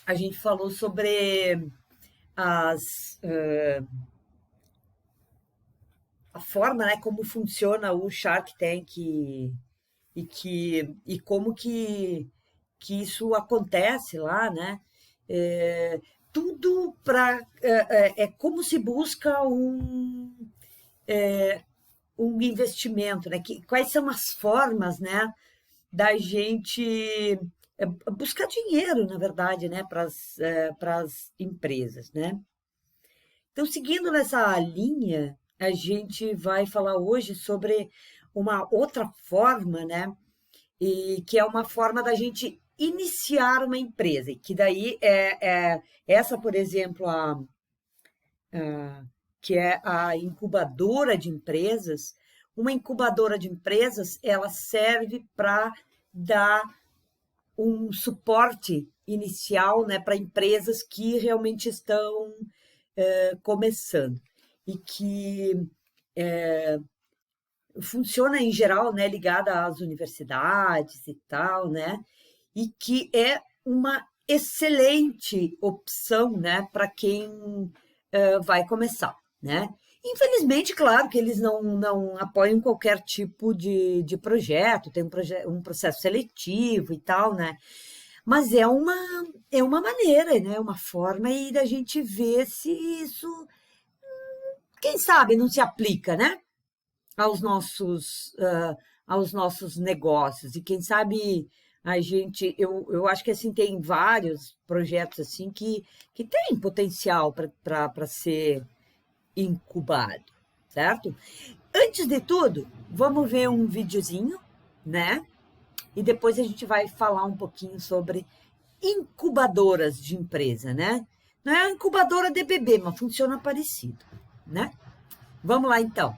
a gente falou sobre as, a forma, né, como funciona o Shark Tank e como que isso acontece lá, né? É, tudo para é como se busca um investimento, né? Quais são as formas, né, da gente buscar dinheiro, na verdade, né, para as empresas, né? Então, seguindo nessa linha, a gente vai falar hoje sobre uma outra forma, né? E que é uma forma da gente iniciar uma empresa, e que daí é essa, por exemplo, que é a incubadora de empresas. Uma incubadora de empresas, ela serve para dar um suporte inicial, né, para empresas que realmente estão começando e que funciona em geral, né, ligada às universidades e tal, né, e que é uma excelente opção, né, para quem vai começar, né. Infelizmente, claro que eles não apoiam qualquer tipo de projeto, tem um processo seletivo e tal, né? Mas é uma maneira, né? Uma forma aí da gente ver se isso, quem sabe, não se aplica, né? Aos nossos negócios. E quem sabe a gente, eu acho que assim tem vários projetos assim que têm potencial para ser incubado, certo? Antes de tudo, vamos ver um videozinho, né? E depois a gente vai falar um pouquinho sobre incubadoras de empresa, né? Não é a incubadora de bebê, mas funciona parecido, né? Vamos lá então.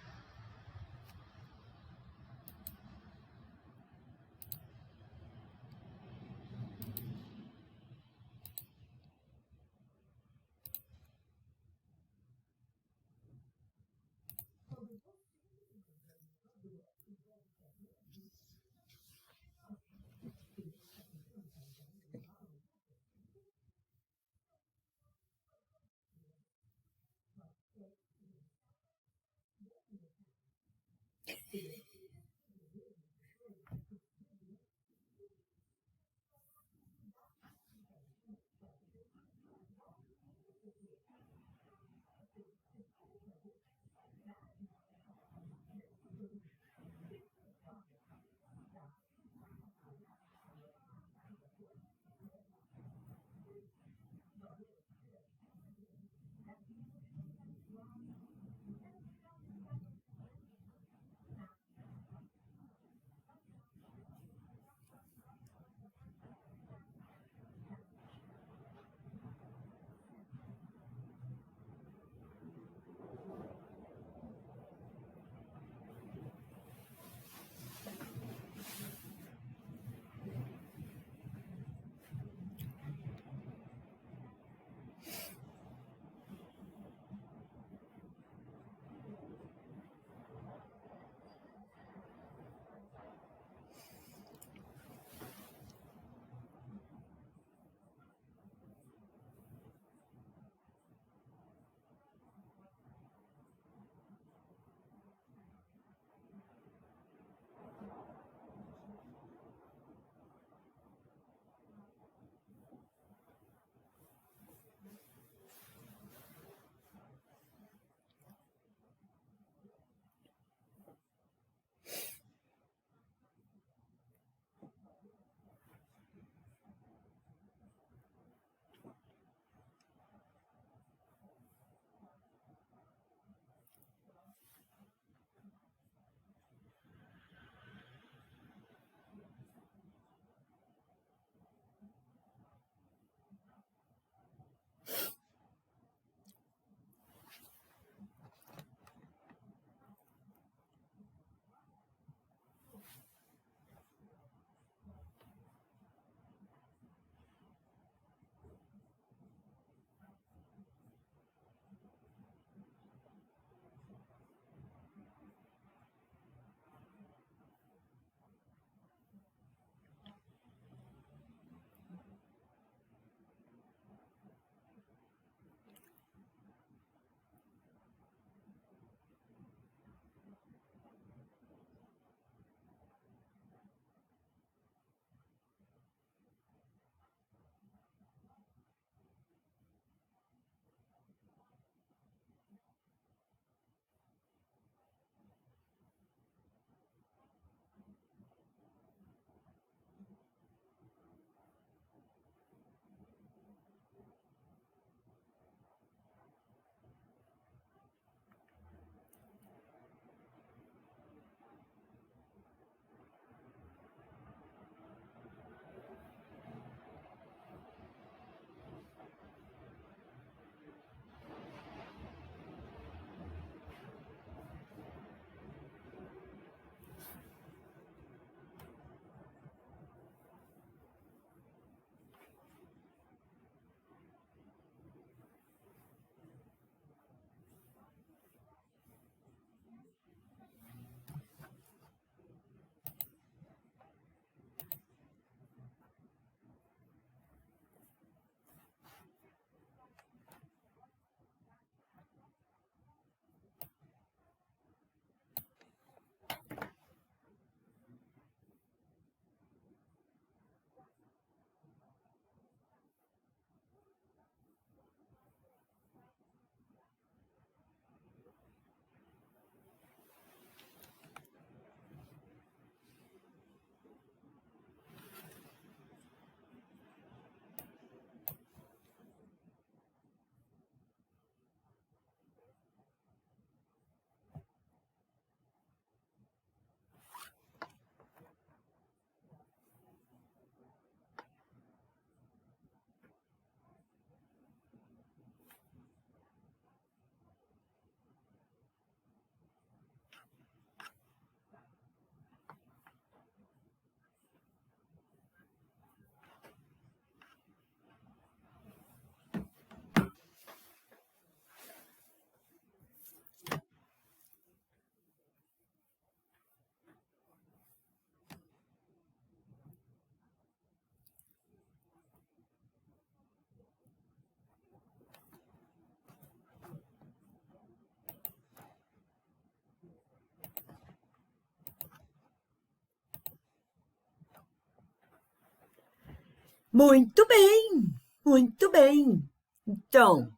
Muito bem, muito bem. Então,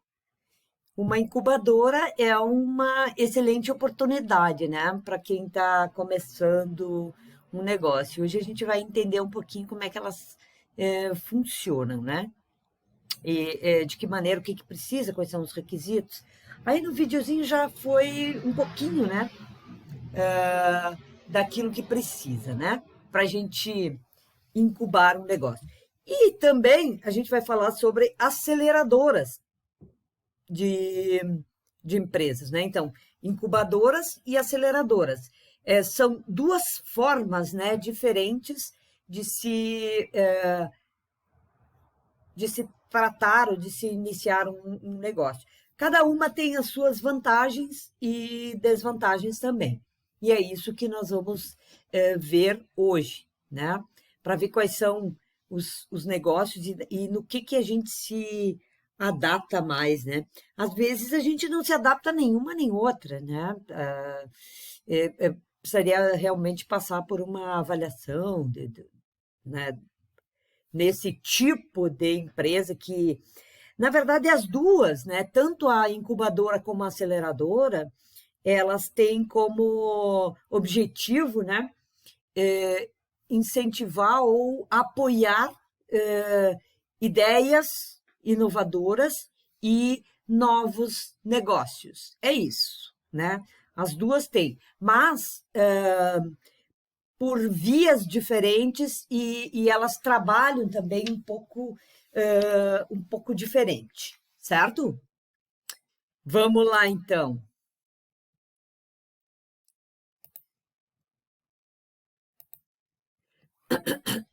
uma incubadora é uma excelente oportunidade, né, para quem está começando um negócio. Hoje a gente vai entender um pouquinho como é que elas funcionam, né? E de que maneira, o que que precisa, quais são os requisitos. Aí no videozinho já foi um pouquinho, né, daquilo que precisa, né, para a gente incubar um negócio. E também a gente vai falar sobre aceleradoras de, de empresas, né? Então, incubadoras e aceleradoras. São duas formas, né, diferentes de se tratar ou de se iniciar um negócio. Cada uma tem as suas vantagens e desvantagens também. E é isso que nós vamos ver hoje, né? Para ver quais são os negócios e no que a gente se adapta mais, né? Às vezes a gente não se adapta a nenhuma nem outra, né? Precisaria realmente passar por uma avaliação, né, nesse tipo de empresa que, na verdade, as duas, né, tanto a incubadora como a aceleradora, elas têm como objetivo, né, eh, incentivar ou apoiar ideias inovadoras e novos negócios. É isso, né? As duas têm, mas por vias diferentes e elas trabalham também um pouco diferente, certo? Vamos lá, então.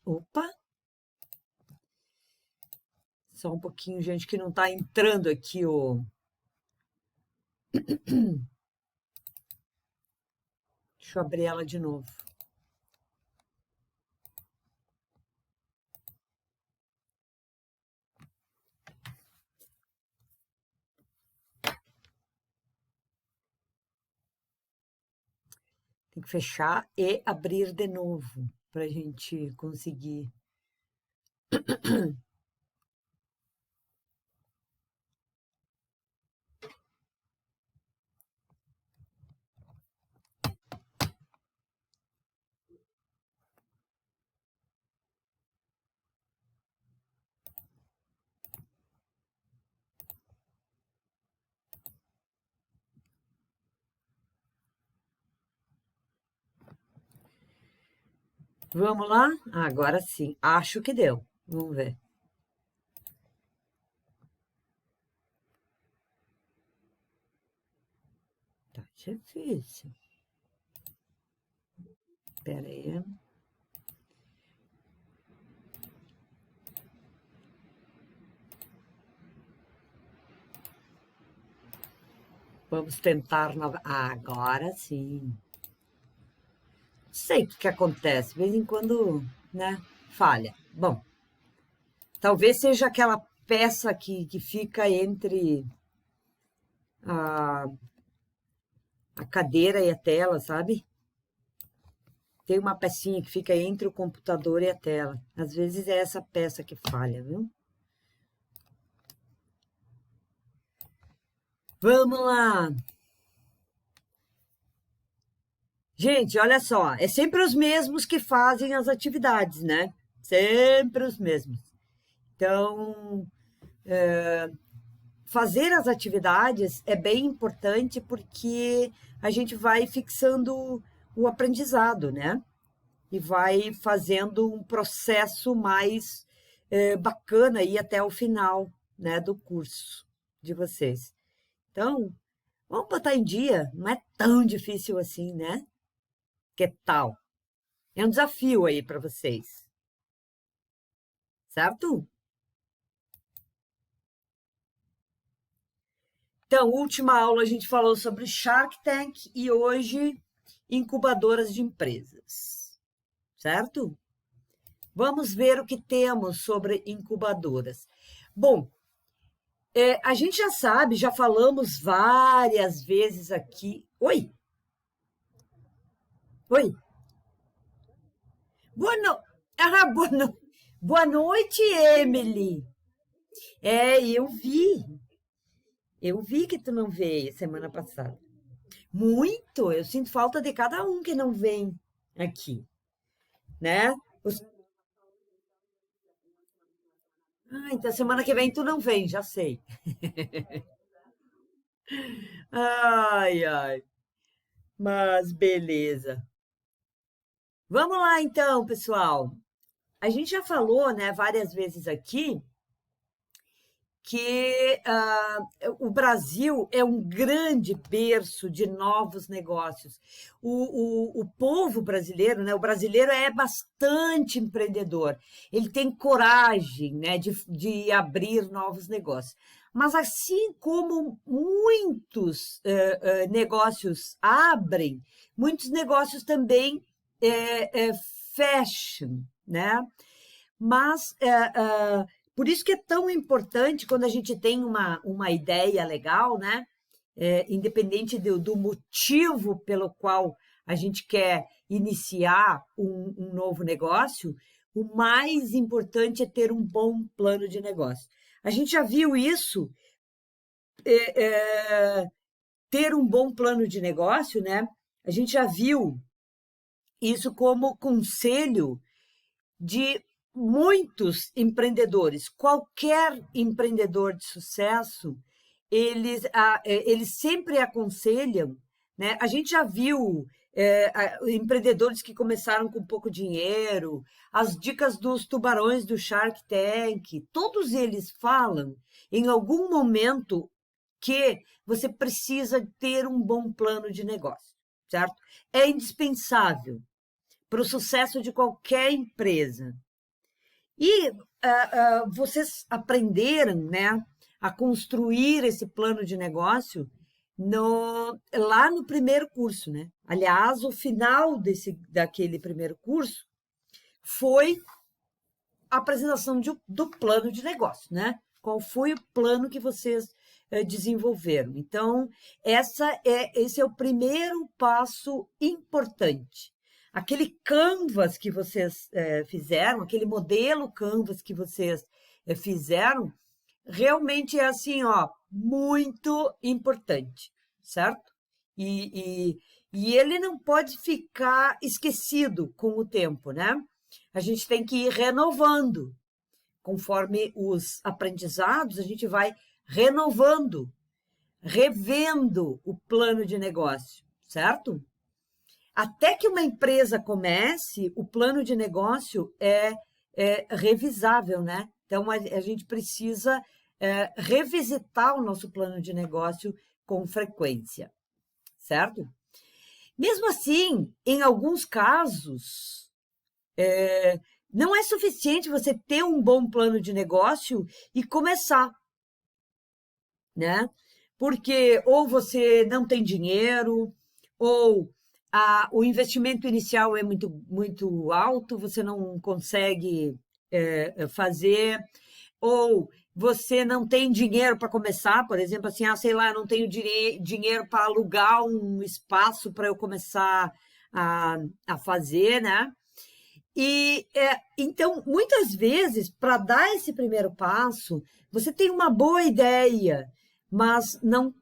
Opa, só um pouquinho, gente, que não está entrando aqui o. Deixa eu abrir ela de novo. Tem que fechar e abrir de novo para a gente conseguir. Vamos lá? Agora sim, acho que deu. Vamos ver. Tá difícil. Espera aí. Vamos tentar agora sim. Sei o que acontece, de vez em quando, né, falha. Bom, talvez seja aquela peça que fica entre a, a cadeira e a tela, sabe? Tem uma pecinha que fica entre o computador e a tela. Às vezes é essa peça que falha, viu? Vamos lá. Gente, olha só, é sempre os mesmos que fazem as atividades, né? Sempre os mesmos. Então, fazer as atividades é bem importante porque a gente vai fixando o aprendizado, né? E vai fazendo um processo mais bacana aí até o final, né, do curso de vocês. Então, vamos botar em dia, não é tão difícil assim, né? Que tal? É um desafio aí para vocês, certo? Então, última aula a gente falou sobre Shark Tank e hoje incubadoras de empresas, certo? Vamos ver o que temos sobre incubadoras. Bom, a gente já sabe, já falamos várias vezes aqui. Oi, oi. Boa no... boa no... Boa noite, Emily. Eu vi. Eu vi que tu não veio semana passada. Muito. Eu sinto falta de cada um que não vem aqui, né? Os- Ah, então semana que vem tu não vem, já sei. Ai, ai. Mas beleza. Vamos lá então, pessoal. A gente já falou, né, várias vezes aqui que o Brasil é um grande berço de novos negócios. O povo brasileiro, né, o brasileiro é bastante empreendedor, ele tem coragem, né, de abrir novos negócios. Mas assim como muitos negócios abrem, muitos negócios também fecham, né? Mas por isso que é tão importante quando a gente tem uma ideia legal, né? Independente do motivo pelo qual a gente quer iniciar um novo negócio, o mais importante é ter um bom plano de negócio. A gente já viu isso, ter um bom plano de negócio, né? A gente já viu isso como conselho de muitos empreendedores. Qualquer empreendedor de sucesso, eles sempre aconselham, né? A gente já viu empreendedores que começaram com pouco dinheiro, as dicas dos tubarões do Shark Tank, todos eles falam em algum momento que você precisa ter um bom plano de negócio, certo? É indispensável para o sucesso de qualquer empresa. E vocês aprenderam, né, a construir esse plano de negócio lá no primeiro curso, né? Aliás, o final daquele primeiro curso foi a apresentação do plano de negócio, né? Qual foi o plano que vocês desenvolveram? Então, esse é o primeiro passo importante. Aquele canvas que vocês fizeram, aquele modelo canvas que vocês fizeram, realmente é assim, ó, muito importante, certo? E ele não pode ficar esquecido com o tempo, né? A gente tem que ir renovando. Conforme os aprendizados, a gente vai renovando, revendo o plano de negócio, certo? Até que uma empresa comece, o plano de negócio é revisável, né? Então, a gente precisa revisitar o nosso plano de negócio com frequência, certo? Mesmo assim, em alguns casos, não é suficiente você ter um bom plano de negócio e começar, né? Porque ou você não tem dinheiro, ou o investimento inicial é muito alto, você não consegue fazer, ou você não tem dinheiro para começar, por exemplo, assim, sei lá, não tenho dinheiro para alugar um espaço para eu começar a fazer, né? Então, muitas vezes, para dar esse primeiro passo, você tem uma boa ideia, mas não,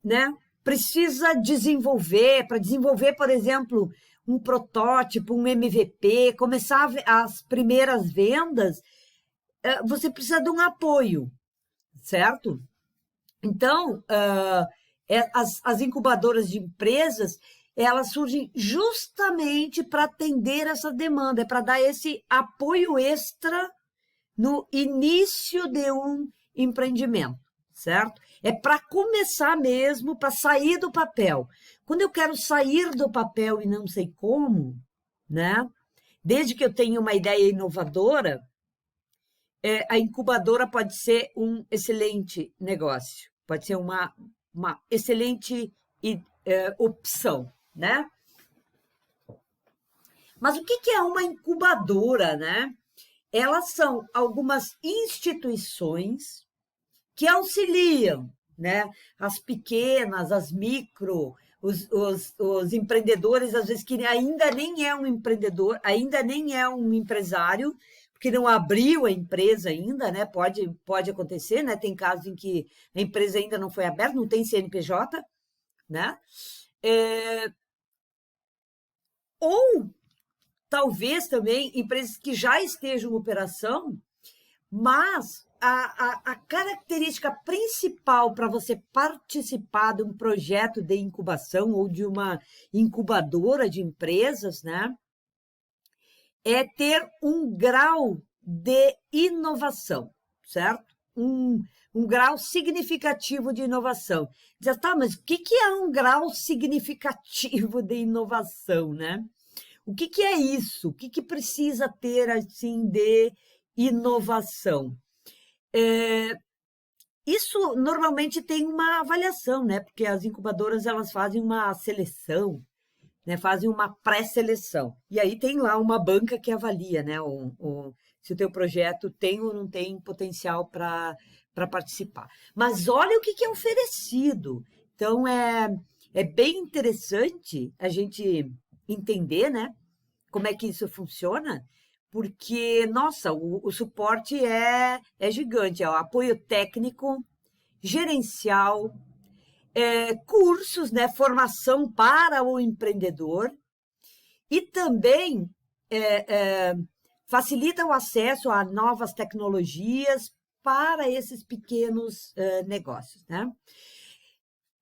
né? Precisa desenvolver, para desenvolver, por exemplo, um protótipo, um MVP, começar as primeiras vendas, você precisa de um apoio, certo? Então, as incubadoras de empresas, elas surgem justamente para atender essa demanda, é para dar esse apoio extra no início de um empreendimento, certo? É para começar mesmo, para sair do papel. Quando eu quero sair do papel e não sei como, né? Desde que eu tenha uma ideia inovadora, a incubadora pode ser um excelente negócio, pode ser uma excelente opção, né? Mas o que é uma incubadora, né? Elas são algumas instituições que auxiliam, né, as pequenas, as micro os empreendedores, às vezes, que ainda nem é um empreendedor, ainda nem é um empresário, porque não abriu a empresa ainda, né? Pode acontecer, né? Tem casos em que a empresa ainda não foi aberta, não tem CNPJ, né? Ou talvez também empresas que já estejam em operação, mas a característica principal para você participar de um projeto de incubação ou de uma incubadora de empresas, né, é ter um grau de inovação, certo? Um grau significativo de inovação. Diz, tá, mas o que é um grau significativo de inovação, né? O que é isso? O que precisa ter, assim, de inovação? Isso normalmente tem uma avaliação, né? Porque as incubadoras, elas fazem uma seleção, né? Fazem uma pré-seleção. E aí tem lá uma banca que avalia, né? Se o teu projeto tem ou não tem potencial para participar. Mas olha o que é oferecido. Então, é bem interessante a gente entender, né? Como é que isso funciona, porque, nossa, o suporte é gigante, é o apoio técnico, gerencial, cursos, né, formação para o empreendedor e também facilita o acesso a novas tecnologias para esses pequenos negócios, né?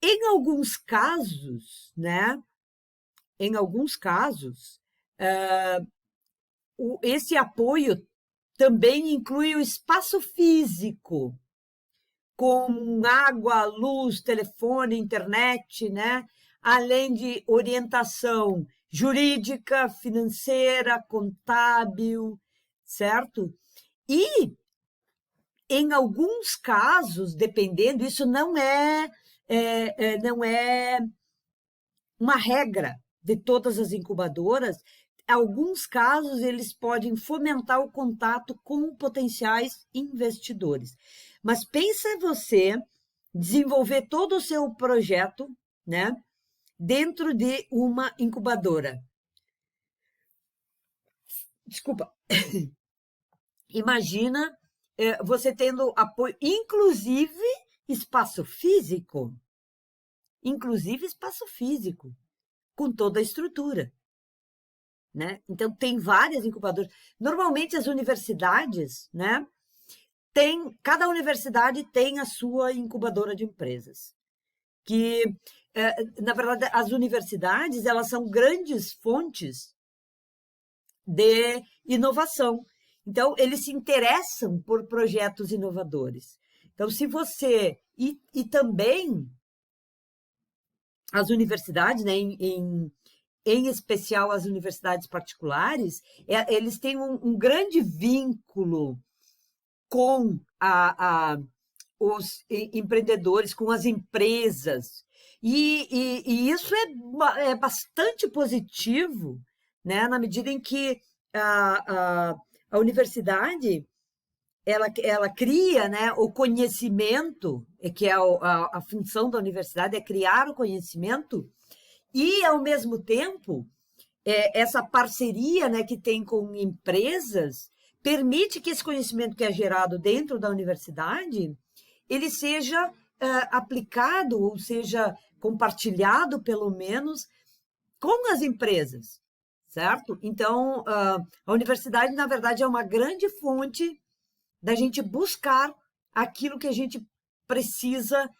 Em alguns casos, né? Em alguns casos, esse apoio também inclui o espaço físico, com água, luz, telefone, internet, né? Além de orientação jurídica, financeira, contábil, certo? E, em alguns casos, dependendo, isso não é uma regra de todas as incubadoras. Alguns casos, eles podem fomentar o contato com potenciais investidores. Mas pensa você desenvolver todo o seu projeto, né, dentro de uma incubadora. Desculpa. Imagina você tendo apoio, inclusive espaço físico, com toda a estrutura. Né? Então, tem várias incubadoras. Normalmente, as universidades, né? Cada universidade tem a sua incubadora de empresas. Que, na verdade, as universidades, elas são grandes fontes de inovação. Então, eles se interessam por projetos inovadores. Então, se você... E também as universidades, né, em especial as universidades particulares, eles têm um grande vínculo com os empreendedores, com as empresas. E isso é bastante positivo, né? Na medida em que a universidade ela cria, né, o conhecimento, que é a função da universidade, é criar o conhecimento, e, ao mesmo tempo, essa parceria, né, que tem com empresas permite que esse conhecimento que é gerado dentro da universidade ele seja aplicado, ou seja, compartilhado, pelo menos, com as empresas, certo? Então, a universidade, na verdade, é uma grande fonte da gente buscar aquilo que a gente precisa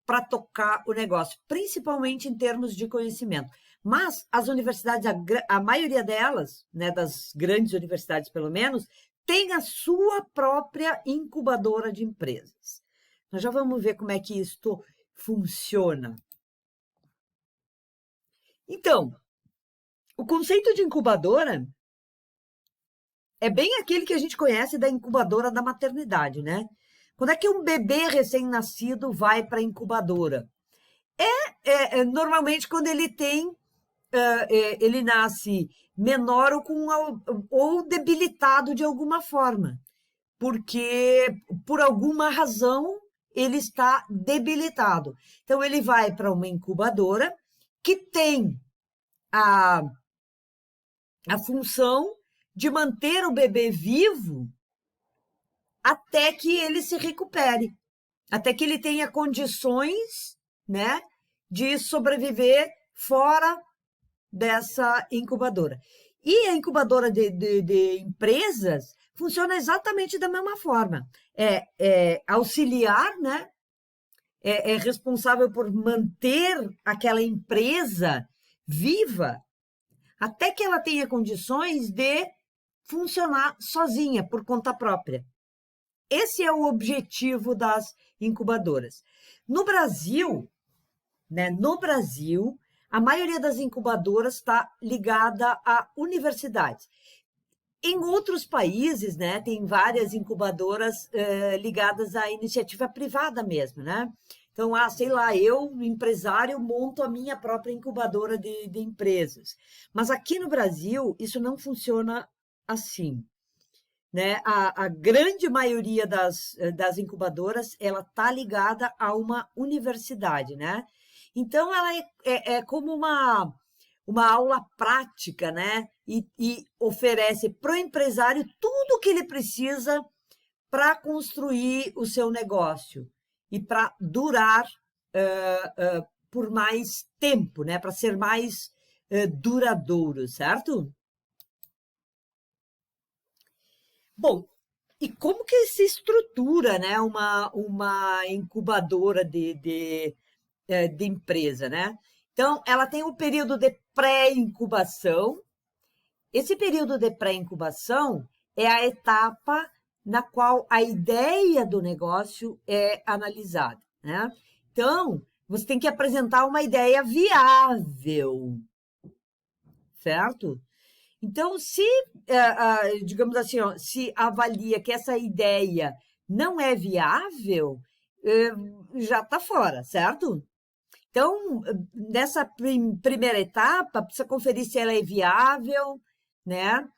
para tocar o negócio, principalmente em termos de conhecimento. Mas as universidades, a maioria delas, né, das grandes universidades pelo menos, tem a sua própria incubadora de empresas. Nós já vamos ver como é que isto funciona. Então, o conceito de incubadora é bem aquele que a gente conhece da incubadora da maternidade, né? Quando é que um bebê recém-nascido vai para a incubadora? Normalmente quando ele nasce menor ou debilitado de alguma forma, porque por alguma razão ele está debilitado. Então ele vai para uma incubadora que tem a, a função de manter o bebê vivo até que ele se recupere, até que ele tenha condições, né, de sobreviver fora dessa incubadora. E a incubadora de empresas funciona exatamente da mesma forma. É auxiliar, né? É responsável por manter aquela empresa viva até que ela tenha condições de funcionar sozinha, por conta própria. Esse é o objetivo das incubadoras. No Brasil, né, a maioria das incubadoras está ligada a universidades. Em outros países, né, tem várias incubadoras ligadas à iniciativa privada mesmo, né? Então, sei lá, eu, empresário, monto a minha própria incubadora de empresas. Mas aqui no Brasil, isso não funciona assim, né? A grande maioria das incubadoras, ela está ligada a uma universidade, né? Então, ela é como uma aula prática, né? E oferece para o empresário tudo o que ele precisa para construir o seu negócio e para durar por mais tempo, né? Para ser mais duradouro, certo? Bom, e como que se estrutura, né, uma incubadora de empresa, né? Então, ela tem o período de pré-incubação. Esse período de pré-incubação é a etapa na qual a ideia do negócio é analisada, né? Então, você tem que apresentar uma ideia viável, certo? Então, se, digamos assim, ó, se avalia que essa ideia não é viável, já está fora, certo? Então, nessa primeira etapa, precisa conferir se ela é viável, né?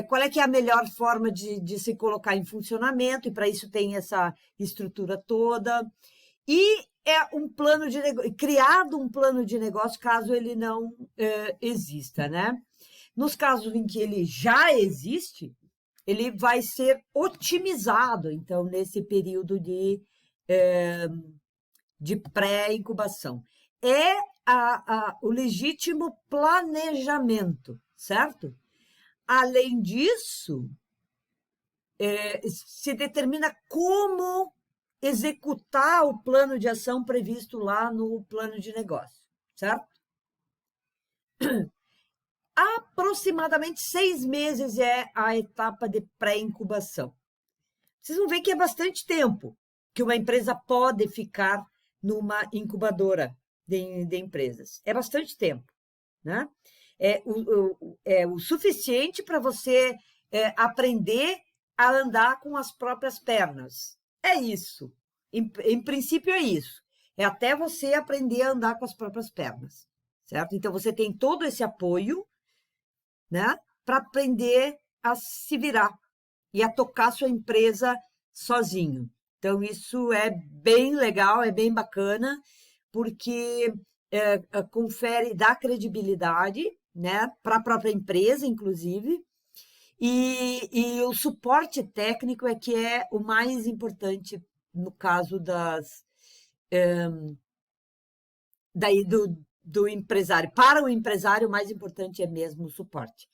Qual é que é a melhor forma de se colocar em funcionamento, e para isso tem essa estrutura toda. E é um plano de negócio, criado um plano de negócio caso ele não exista, né? Nos casos em que ele já existe, ele vai ser otimizado, então, nesse período de pré-incubação. É o legítimo planejamento, certo? Além disso, se determina como executar o plano de ação previsto lá no plano de negócio, certo? Aproximadamente 6 meses é a etapa de pré-incubação. Vocês vão ver que é bastante tempo que uma empresa pode ficar numa incubadora de empresas. É bastante tempo, né? É o suficiente para você aprender a andar com as próprias pernas. É isso. Em princípio, é isso. É até você aprender a andar com as próprias pernas, certo? Então, você tem todo esse apoio, né, para aprender a se virar e a tocar sua empresa sozinho. Então, isso é bem legal, é bem bacana, porque confere, dá credibilidade, né, para a própria empresa, inclusive, e o suporte técnico é que é o mais importante no caso do empresário. Para o empresário, o mais importante é mesmo o suporte,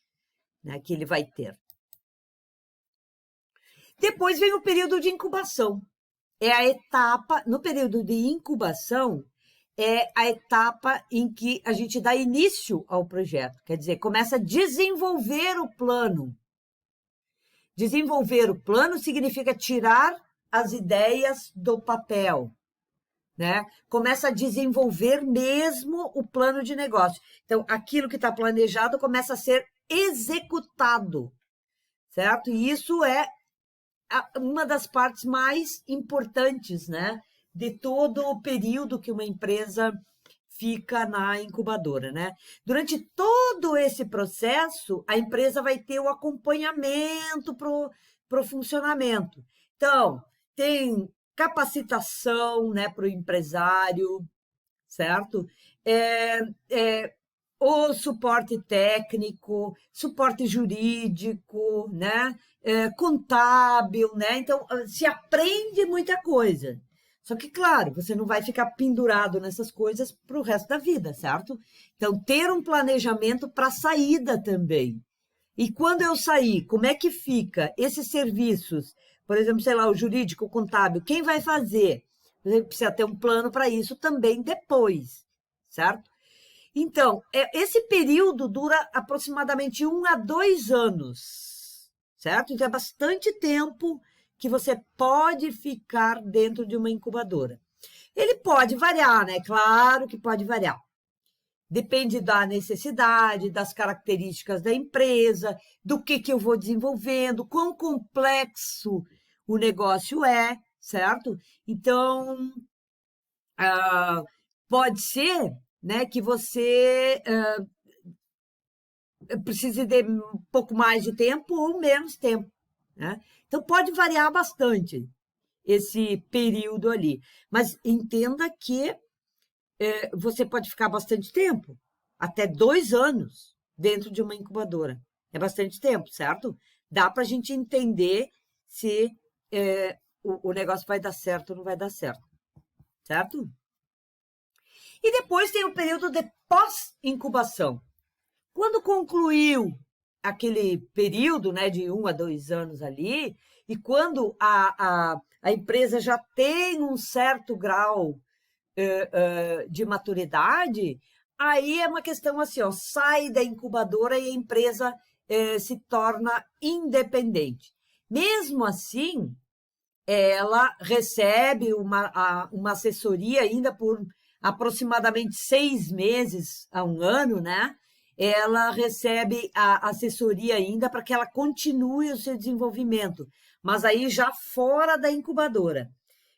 né, que ele vai ter. Depois vem o período de incubação. É a etapa, no período de incubação, é a etapa em que a gente dá início ao projeto, quer dizer, começa a desenvolver o plano. Desenvolver o plano significa tirar as ideias do papel, né? Começa a desenvolver mesmo o plano de negócio. Então, aquilo que está planejado começa a ser executado, certo? E isso é uma das partes mais importantes, né, de todo o período que uma empresa fica na incubadora, né? Durante todo esse processo, a empresa vai ter o acompanhamento para o funcionamento. Então, tem capacitação, né, para o empresário, certo? o suporte técnico, suporte jurídico, né? Contábil, né? Então, se aprende muita coisa. Só que, claro, você não vai ficar pendurado nessas coisas para o resto da vida, certo? Então, ter um planejamento para a saída também. E quando eu sair, como é que fica esses serviços? Por exemplo, sei lá, o jurídico, o contábil, quem vai fazer? Você precisa ter um plano para isso também depois, certo? Então, esse período dura aproximadamente 1 a 2 anos, certo? Então, é bastante tempo que você pode ficar dentro de uma incubadora. Ele pode variar, né? Claro que pode variar. Depende da necessidade, das características da empresa, do que eu vou desenvolvendo, quão complexo o negócio é, certo? Então, pode ser, né, que você precise de um pouco mais de tempo ou menos tempo, né? Então, pode variar bastante esse período ali. Mas entenda que você pode ficar bastante tempo, até 2 anos, dentro de uma incubadora. É bastante tempo, certo? Dá para a gente entender se o negócio vai dar certo ou não vai dar certo, certo? E depois tem o período de pós-incubação. Quando concluiu aquele período, né, de 1 a 2 anos ali, e quando a empresa já tem um certo grau de maturidade, aí é uma questão assim, ó, sai da incubadora e a empresa se torna independente. Mesmo assim, ela recebe uma assessoria ainda por aproximadamente 6 meses a 1 ano, né? Ela recebe a assessoria ainda para que ela continue o seu desenvolvimento, mas aí já fora da incubadora.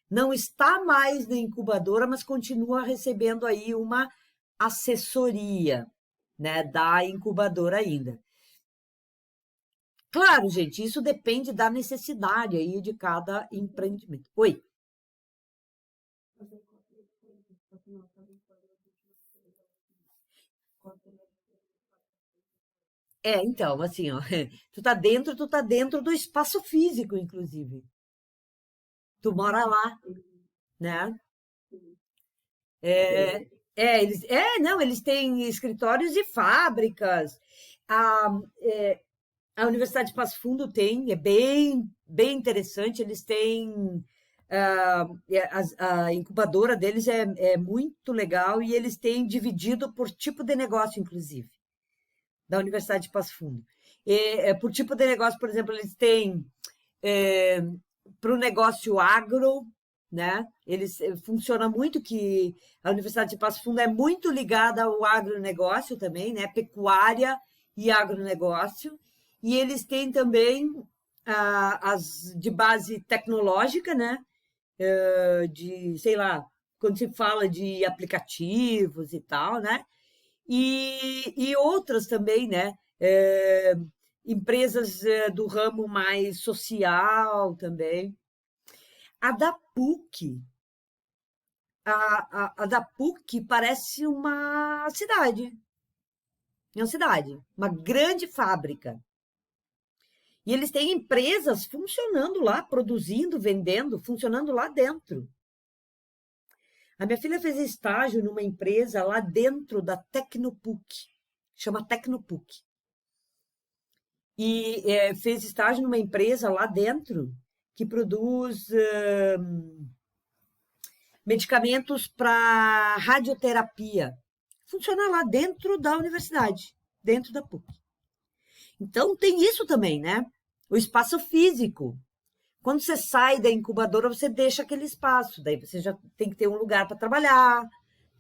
Não está mais na incubadora, mas continua recebendo aí uma assessoria, né, da incubadora ainda. Claro, gente, isso depende da necessidade aí de cada empreendimento. Oi. Então, assim, ó, tu tá dentro do espaço físico, inclusive. Tu mora lá, né? Não, eles têm escritórios e fábricas. A, a Universidade de Passo Fundo tem, é bem interessante. Eles têm a incubadora deles é muito legal e eles têm dividido por tipo de negócio, inclusive, da Universidade de Passo Fundo. Por tipo de negócio, por exemplo, eles têm para o negócio agro, né? Eles funciona muito que a Universidade de Passo Fundo é muito ligada ao agronegócio também, né? Pecuária e agronegócio. E eles têm também as de base tecnológica, né? De, sei lá, quando se fala de aplicativos e tal, né? E outras também, né? Empresas do ramo mais social também. A da PUC, a da PUC parece uma cidade. É uma cidade, uma grande fábrica. E eles têm empresas funcionando lá, produzindo, vendendo, funcionando lá dentro. A minha filha fez estágio numa empresa lá dentro da Tecnopuc, chama Tecnopuc. E fez estágio numa empresa lá dentro que produz medicamentos para radioterapia. Funciona lá dentro da universidade, dentro da PUC. Então, tem isso também, né? O espaço físico. Quando você sai da incubadora, você deixa aquele espaço. Daí você já tem que ter um lugar para trabalhar,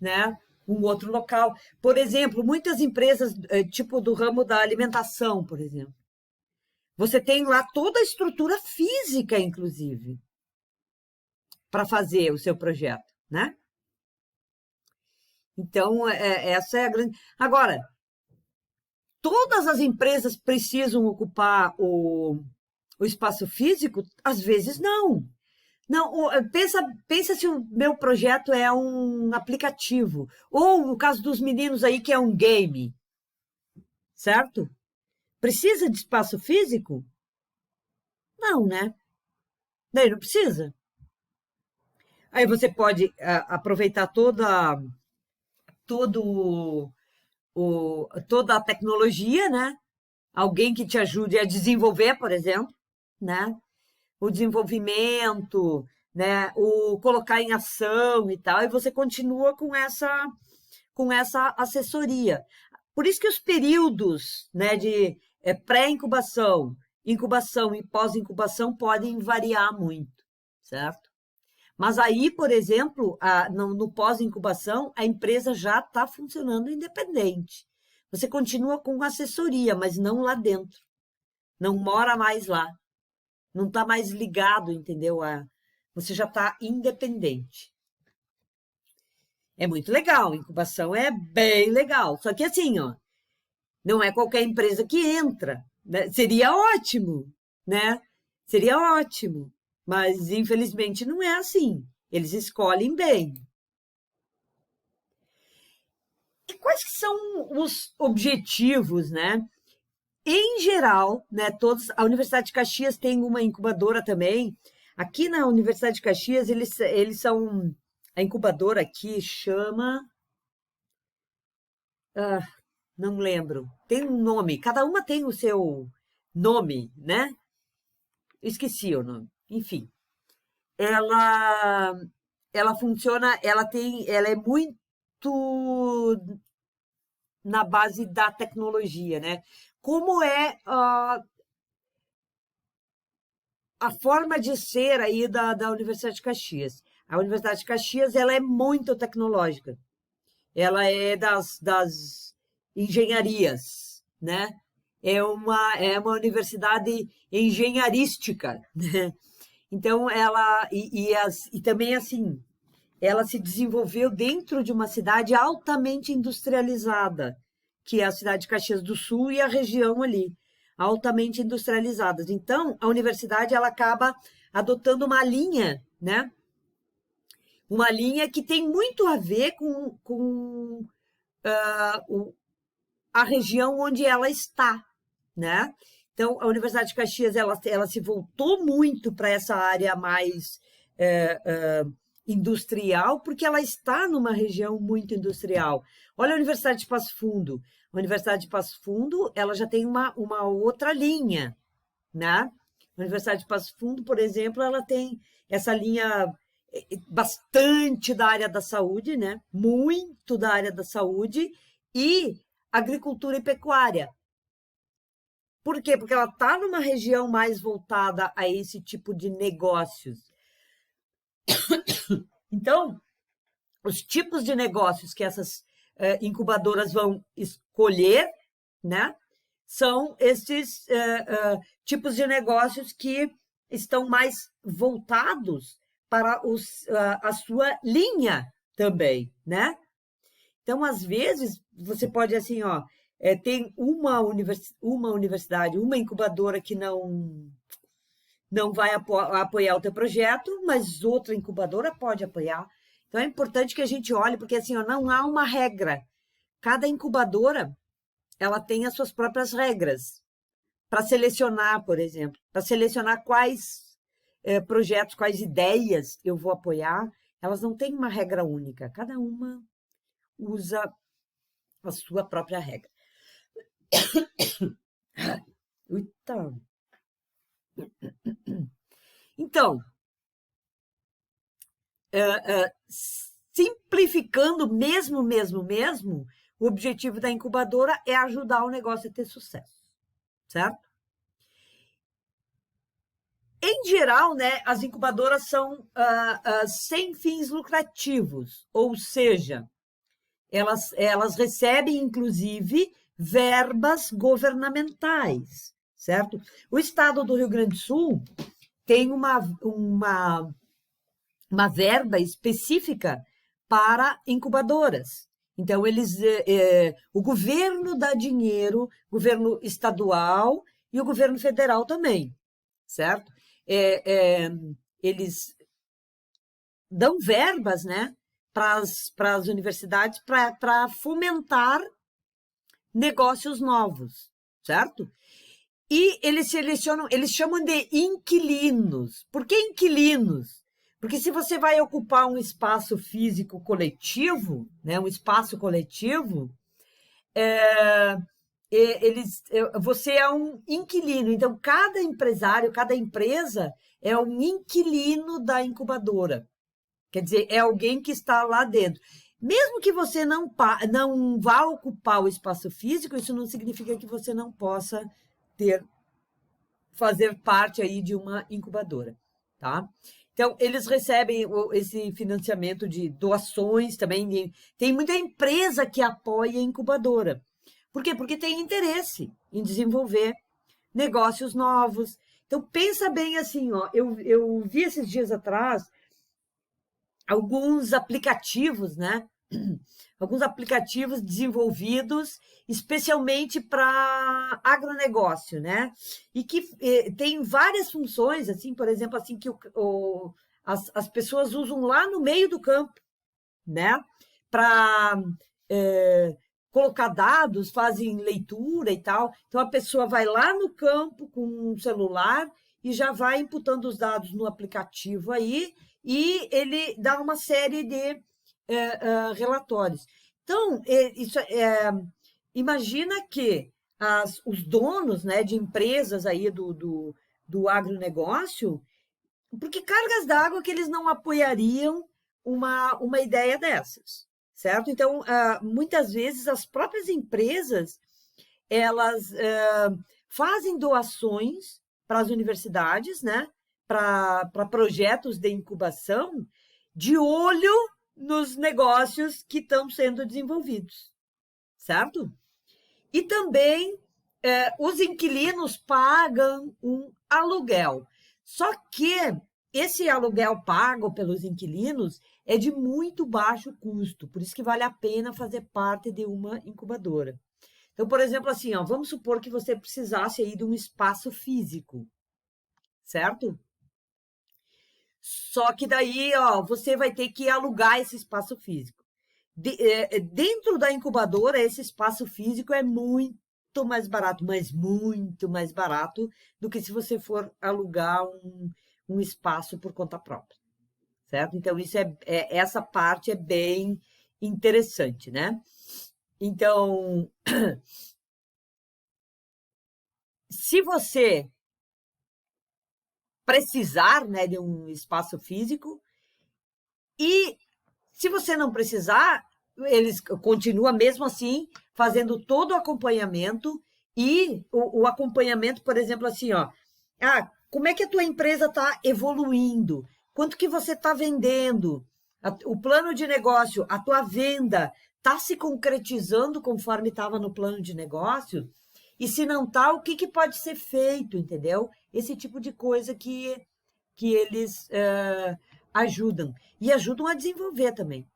né? Um outro local. Por exemplo, muitas empresas, tipo do ramo da alimentação, por exemplo. Você tem lá toda a estrutura física, inclusive, para fazer o seu projeto, né? Então, essa é a grande. Agora, todas as empresas precisam ocupar o espaço físico? Às vezes não. Não, pensa se o meu projeto é um aplicativo, ou no caso dos meninos aí, que é um game, certo? Precisa de espaço físico? Não, né? Daí não precisa. Aí você pode aproveitar todo toda a tecnologia, né? Alguém que te ajude a desenvolver, por exemplo, né? O desenvolvimento, né? O colocar em ação e tal, e você continua com essa assessoria. Por isso que os períodos, né, de pré-incubação, incubação e pós-incubação podem variar muito, certo? Mas aí, por exemplo, no pós-incubação, a empresa já está funcionando independente. Você continua com assessoria, mas não lá dentro. Não mora mais lá. Não está mais ligado, entendeu? Você já está independente. É muito legal, incubação é bem legal. Só que assim, ó, não é qualquer empresa que entra, né? Seria ótimo, né? Seria ótimo, mas infelizmente não é assim. Eles escolhem bem. E quais que são os objetivos, né? Em geral, né, a Universidade de Caxias tem uma incubadora também. Aqui na Universidade de Caxias, eles são. A incubadora aqui chama. Não lembro. Tem um nome. Cada uma tem o seu nome, né? Esqueci o nome. Enfim, ela ela funciona, ela é muito na base da tecnologia, né? Como é a forma de ser aí da Universidade de Caxias? A Universidade de Caxias, ela é muito tecnológica. Ela é das engenharias, né? É uma universidade engenharística, né? Então, e também, assim, ela se desenvolveu dentro de uma cidade altamente industrializada, que é a cidade de Caxias do Sul e a região ali, altamente industrializadas. Então, a universidade ela acaba adotando uma linha, né? Uma linha que tem muito a ver com a região onde ela está, né? Então, a Universidade de Caxias ela se voltou muito para essa área mais industrial, porque ela está numa região muito industrial. Olha a Universidade de Passo Fundo. A Universidade de Passo Fundo ela já tem uma outra linha, né? A Universidade de Passo Fundo, por exemplo, ela tem essa linha bastante da área da saúde, né? Muito da área da saúde e agricultura e pecuária. Por quê? Porque ela está numa região mais voltada a esse tipo de negócios. Então, os tipos de negócios que essas incubadoras vão escolher, né? São esses tipos de negócios que estão mais voltados para a sua linha também, né? Então, às vezes, você pode, assim, ó, tem uma universidade, uma incubadora que não vai apoiar o teu projeto, mas outra incubadora pode apoiar. Então, é importante que a gente olhe, porque, assim, ó, não há uma regra. Cada incubadora, ela tem as suas próprias regras para selecionar, por exemplo, para selecionar quais projetos, quais ideias eu vou apoiar. Elas não têm uma regra única. Cada uma usa a sua própria regra. Então, simplificando mesmo, o objetivo da incubadora é ajudar o negócio a ter sucesso, certo? Em geral, né, as incubadoras são sem fins lucrativos, ou seja, elas recebem, inclusive, verbas governamentais, certo? O estado do Rio Grande do Sul tem uma verba específica para incubadoras. Então, o governo dá dinheiro, governo estadual e o governo federal também, certo? Eles dão verbas, né, para as universidades para fomentar negócios novos, certo? E eles selecionam, eles chamam de inquilinos. Por que inquilinos? Porque se você vai ocupar um espaço físico coletivo, né, um espaço coletivo, é, você é um inquilino. Então, cada empresário, cada empresa é um inquilino da incubadora. Quer dizer, é alguém que está lá dentro. Mesmo que você não vá ocupar o espaço físico, isso não significa que você não possa fazer parte aí de uma incubadora, tá? Então, eles recebem esse financiamento de doações também. Tem muita empresa que apoia a incubadora. Por quê? Porque tem interesse em desenvolver negócios novos. Então, pensa bem assim, ó, eu vi esses dias atrás alguns aplicativos, né? Alguns aplicativos desenvolvidos especialmente para agronegócio, né? E que tem várias funções, assim, por exemplo, assim que as pessoas usam lá no meio do campo, né? Para colocar dados, fazem leitura e tal. Então a pessoa vai lá no campo com um celular e já vai imputando os dados no aplicativo aí e ele dá uma série de relatórios. Então, imagina que os donos, né, de empresas aí do agronegócio, porque cargas d'água que eles não apoiariam uma ideia dessas, certo? Então, muitas vezes as próprias empresas, elas fazem doações para as universidades, né, para projetos de incubação, de olho nos negócios que estão sendo desenvolvidos, certo? E também os inquilinos pagam um aluguel. Só que esse aluguel pago pelos inquilinos é de muito baixo custo, por isso que vale a pena fazer parte de uma incubadora. Então, por exemplo, assim, ó, vamos supor que você precisasse aí de um espaço físico, certo? Só que daí, ó, você vai ter que alugar esse espaço físico. Dentro da incubadora, esse espaço físico é muito mais barato, mas muito mais barato do que se você for alugar um espaço por conta própria, certo? Então, essa parte é bem interessante, né? Então, se você precisar, né, de um espaço físico, e se você não precisar, eles continuam mesmo assim fazendo todo o acompanhamento e o acompanhamento, por exemplo, assim, ó, como é que a tua empresa está evoluindo? Quanto que você está vendendo? O plano de negócio, a tua venda está se concretizando conforme estava no plano de negócio? E se não está, o que pode ser feito, entendeu? Esse tipo de coisa que eles ajudam. E ajudam a desenvolver também.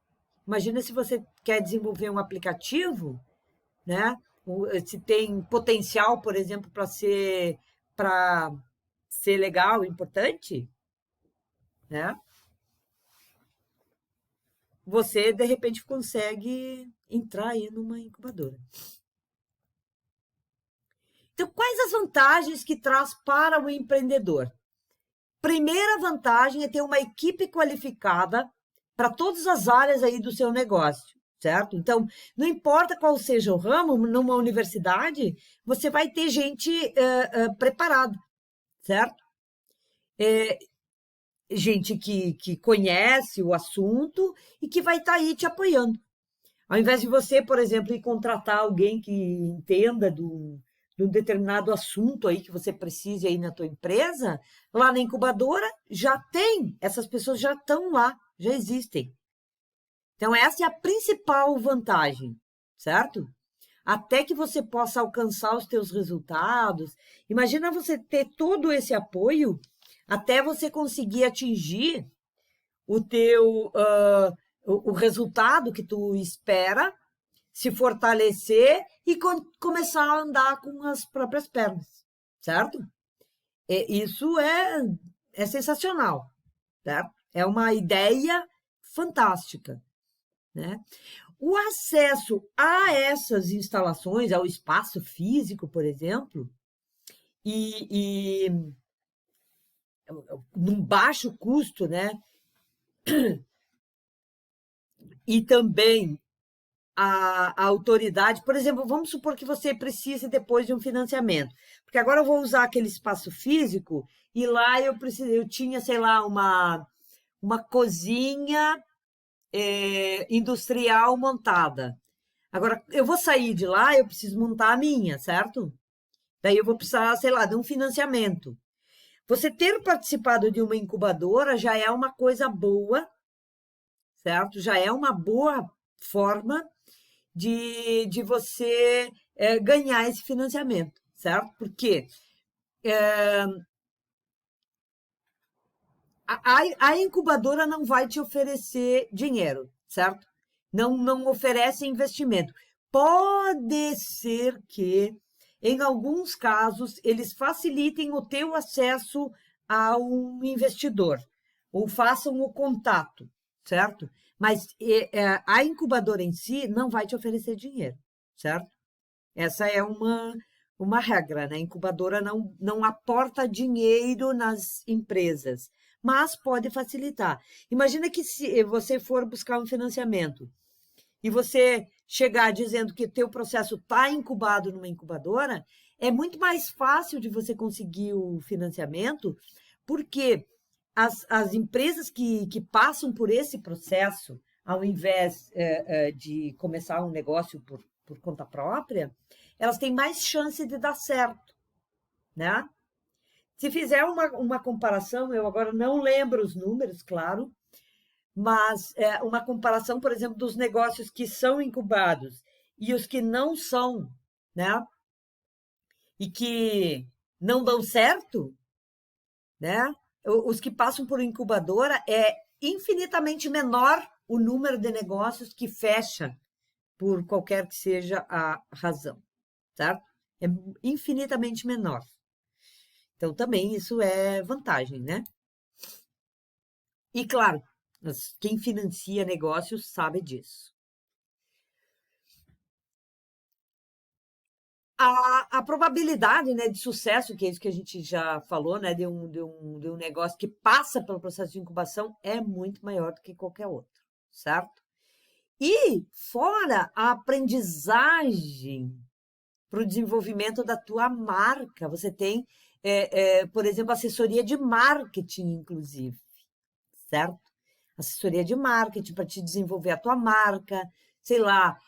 Imagina se você quer desenvolver um aplicativo, né? Se tem potencial, por exemplo, para ser legal, importante, né? Você, de repente, consegue entrar aí numa incubadora. Então, quais as vantagens que traz para o empreendedor? Primeira vantagem é ter uma equipe qualificada para todas as áreas aí do seu negócio, certo? Então, não importa qual seja o ramo, numa universidade, você vai ter gente preparada, certo? Gente que conhece o assunto e que vai estar aí te apoiando. Ao invés de você, por exemplo, ir contratar alguém que entenda de um determinado assunto aí que você precise aí na tua empresa, lá na incubadora já tem, essas pessoas já estão lá, já existem. Então, essa é a principal vantagem, certo? Até que você possa alcançar os teus resultados. Imagina você ter todo esse apoio até você conseguir atingir o teu o resultado que tu espera, se fortalecer e começar a andar com as próprias pernas, certo? Isso é sensacional, certo? É uma ideia fantástica, né? O acesso a essas instalações, ao espaço físico, por exemplo, e num baixo custo, né? E também a autoridade, por exemplo, vamos supor que você precise depois de um financiamento, porque agora eu vou usar aquele espaço físico e lá eu tinha, sei lá, uma cozinha industrial montada. Agora, eu vou sair de lá, eu preciso montar a minha, certo? Daí eu vou precisar, sei lá, de um financiamento. Você ter participado de uma incubadora já é uma coisa boa, certo? Já é uma boa forma de você ganhar esse financiamento, certo? Porque a incubadora não vai te oferecer dinheiro, certo? Não oferece investimento. Pode ser que, em alguns casos, eles facilitem o teu acesso a um investidor, ou façam o contato, certo? Mas a incubadora em si não vai te oferecer dinheiro, certo? Essa é uma regra, né? A incubadora não aporta dinheiro nas empresas, mas pode facilitar. Imagina que se você for buscar um financiamento e você chegar dizendo que teu processo está incubado numa incubadora, é muito mais fácil de você conseguir o financiamento, porque as empresas que passam por esse processo, ao invés de começar um negócio por conta própria, elas têm mais chance de dar certo, né? Se fizer uma comparação, eu agora não lembro os números, claro, mas uma comparação, por exemplo, dos negócios que são incubados e os que não são, né? E que não dão certo, né? Os que passam por incubadora é infinitamente menor o número de negócios que fecha por qualquer que seja a razão, certo? É infinitamente menor. Então, também isso é vantagem, né? E, claro, quem financia negócios sabe disso. A probabilidade, né, de sucesso, que é isso que a gente já falou, né, de um negócio que passa pelo processo de incubação, é muito maior do que qualquer outro, certo? E fora a aprendizagem para o desenvolvimento da tua marca, você tem, por exemplo, assessoria de marketing, inclusive, certo? Assessoria de marketing para te desenvolver a tua marca, sei lá,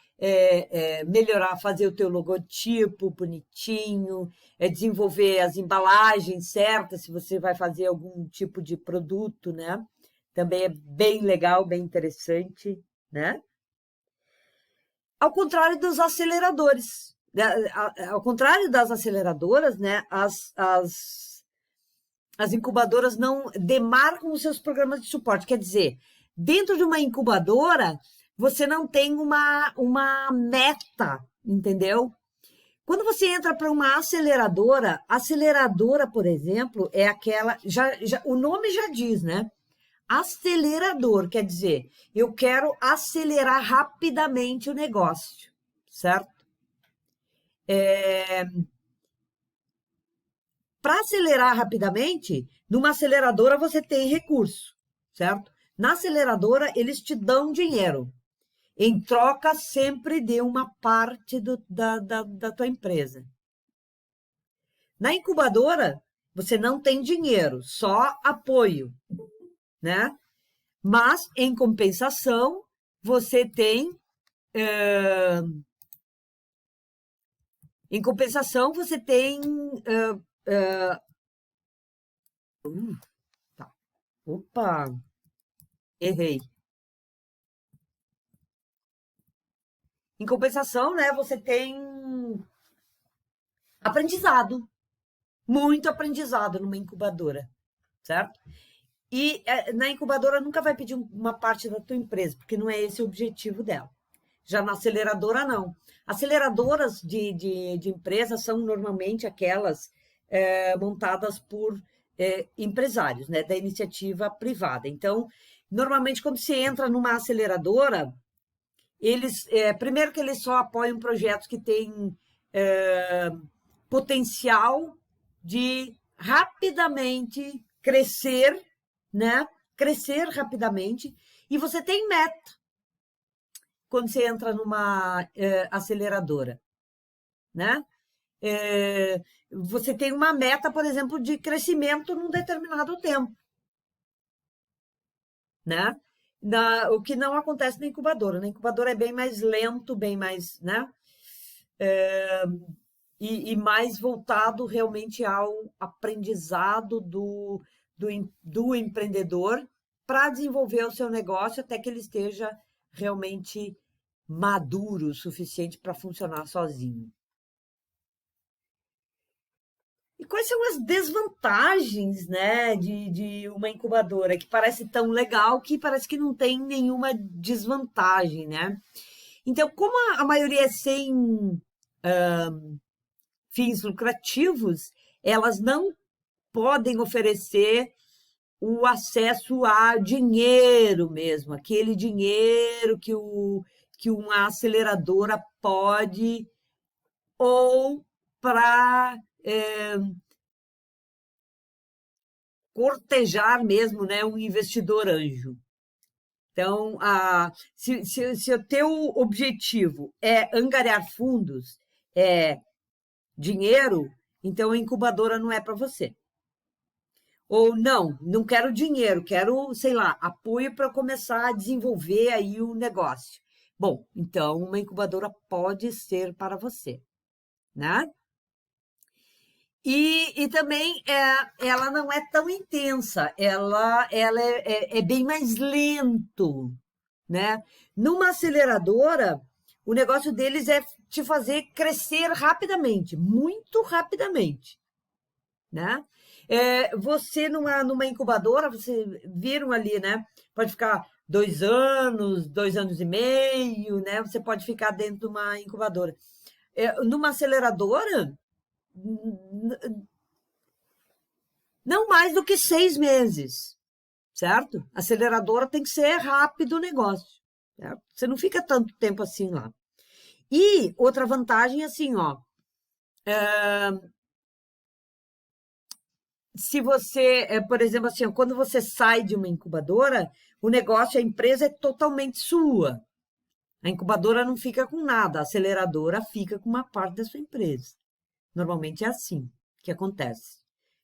melhorar, fazer o teu logotipo bonitinho, desenvolver as embalagens certas, se você vai fazer algum tipo de produto, né? Também é bem legal, bem interessante, né? Ao contrário dos aceleradores, né? Ao contrário das aceleradoras, né? As incubadoras não demarcam os seus programas de suporte. Quer dizer, dentro de uma incubadora, você não tem uma meta, entendeu? Quando você entra para uma aceleradora, por exemplo, é aquela. O nome já diz, né? Acelerador, quer dizer, eu quero acelerar rapidamente o negócio, certo? Para acelerar rapidamente, numa aceleradora você tem recurso, certo? Na aceleradora, eles te dão dinheiro, em troca sempre de uma parte da tua empresa. Na incubadora, você não tem dinheiro, só apoio, né? Mas, em compensação, você tem. Em compensação, você tem. Tá. Opa, errei. Em compensação, né, você tem aprendizado, muito aprendizado numa incubadora, certo? E na incubadora nunca vai pedir uma parte da tua empresa, porque não é esse o objetivo dela. Já na aceleradora, não. Aceleradoras de empresas são normalmente aquelas montadas por empresários, né, da iniciativa privada. Então, normalmente, quando você entra numa aceleradora, primeiro que eles só apoiam projetos que têm potencial de rapidamente crescer, né? Crescer rapidamente, e você tem meta quando você entra numa aceleradora, né? Você tem uma meta, por exemplo, de crescimento num determinado tempo, né? O que não acontece na incubadora. Na incubadora é bem mais lento, bem mais, né? E mais voltado realmente ao aprendizado do empreendedor para desenvolver o seu negócio até que ele esteja realmente maduro o suficiente para funcionar sozinho. E quais são as desvantagens, né, de uma incubadora que parece tão legal que parece que não tem nenhuma desvantagem, né? Então, como a maioria é sem fins lucrativos, elas não podem oferecer o acesso a dinheiro mesmo, aquele dinheiro que uma aceleradora pode, ou para cortejar mesmo, né, um investidor anjo. Então, se o teu objetivo é angariar fundos, é dinheiro, então a incubadora não é para você. Ou não quero dinheiro, quero, sei lá, apoio para começar a desenvolver aí o negócio. Bom, então uma incubadora pode ser para você, né? E também ela não é tão intensa, ela é bem mais lento, né? Numa aceleradora, o negócio deles é te fazer crescer rapidamente, muito rapidamente, né? Você numa incubadora, vocês viram ali, né? Pode ficar 2 anos, 2 anos e meio, né? Você pode ficar dentro de uma incubadora. Numa aceleradora, não mais do que 6 meses, certo? Aceleradora tem que ser rápido o negócio, certo? Você não fica tanto tempo assim lá. E outra vantagem, assim, ó, se você, por exemplo, assim, ó, quando você sai de uma incubadora, o negócio, a empresa é totalmente sua. A incubadora não fica com nada, a aceleradora fica com uma parte da sua empresa. Normalmente é assim que acontece.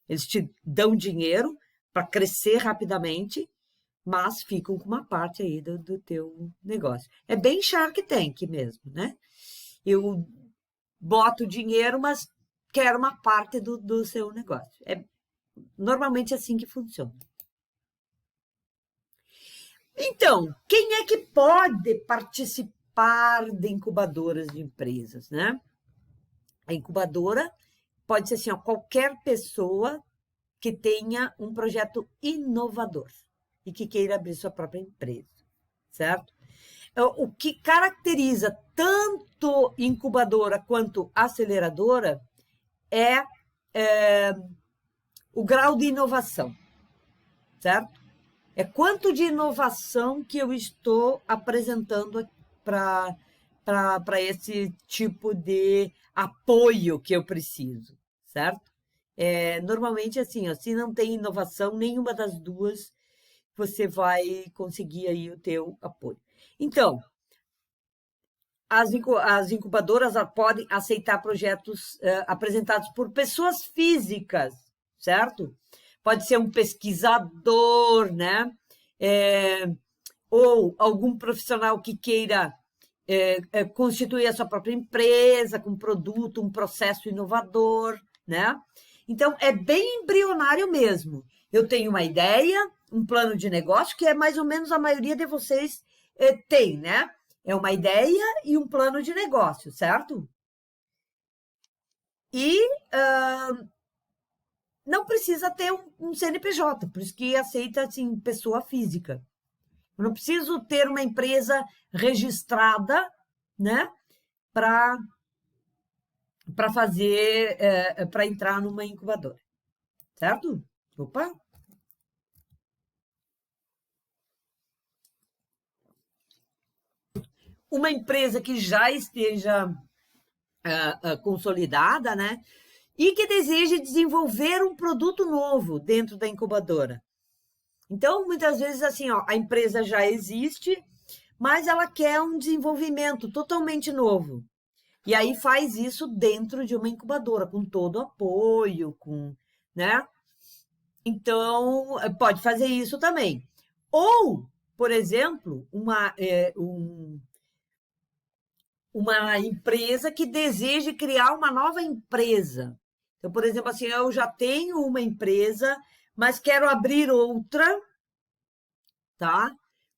Eles te dão dinheiro para crescer rapidamente, mas ficam com uma parte aí do teu negócio. É bem Shark Tank mesmo, né? Eu boto dinheiro, mas quero uma parte do seu negócio. É normalmente assim que funciona. Então, quem é que pode participar de incubadoras de empresas, né? A incubadora pode ser assim, ó, qualquer pessoa que tenha um projeto inovador e que queira abrir sua própria empresa, certo? O que caracteriza tanto incubadora quanto aceleradora é o grau de inovação, certo? É quanto de inovação que eu estou apresentando para esse tipo de apoio que eu preciso, certo? Normalmente, assim, ó, se não tem inovação, nenhuma das duas, você vai conseguir aí o teu apoio. Então, as incubadoras podem aceitar projetos apresentados por pessoas físicas, certo? Pode ser um pesquisador, né? Ou algum profissional que queira constituir a sua própria empresa com um produto, um processo inovador, né? Então, é bem embrionário mesmo. Eu tenho uma ideia, um plano de negócio, que é mais ou menos a maioria de vocês tem, né? É uma ideia e um plano de negócio, certo? E não precisa ter um CNPJ, por isso que aceita assim, pessoa física. Eu não preciso ter uma empresa registrada, né, para fazer, para entrar numa incubadora, certo? Opa! Uma empresa que já esteja consolidada, né? E que deseje desenvolver um produto novo dentro da incubadora. Então, muitas vezes, assim, ó, a empresa já existe, mas ela quer um desenvolvimento totalmente novo. E aí faz isso dentro de uma incubadora, com todo o apoio, né? Então, pode fazer isso também. Ou, por exemplo, uma empresa que deseje criar uma nova empresa. Então, por exemplo, assim, eu já tenho uma empresa, mas quero abrir outra, tá?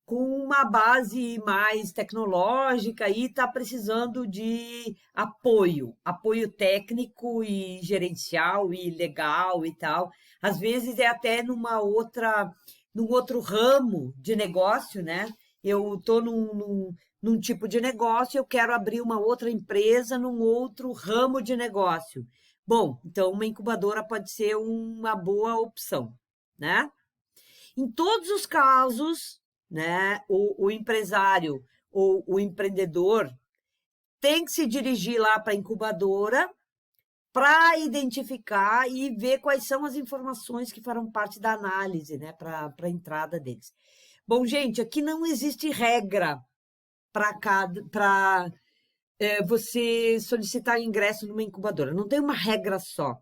Com uma base mais tecnológica e está precisando de apoio técnico e gerencial e legal e tal. Às vezes é até num outro ramo de negócio, né? Eu estou num tipo de negócio, eu quero abrir uma outra empresa num outro ramo de negócio. Bom, então uma incubadora pode ser uma boa opção, né? Em todos os casos, né, o empresário ou o empreendedor tem que se dirigir lá para a incubadora para identificar e ver quais são as informações que farão parte da análise, né, para a entrada deles. Bom, gente, aqui não existe regra para você solicitar ingresso numa incubadora. Não tem uma regra só.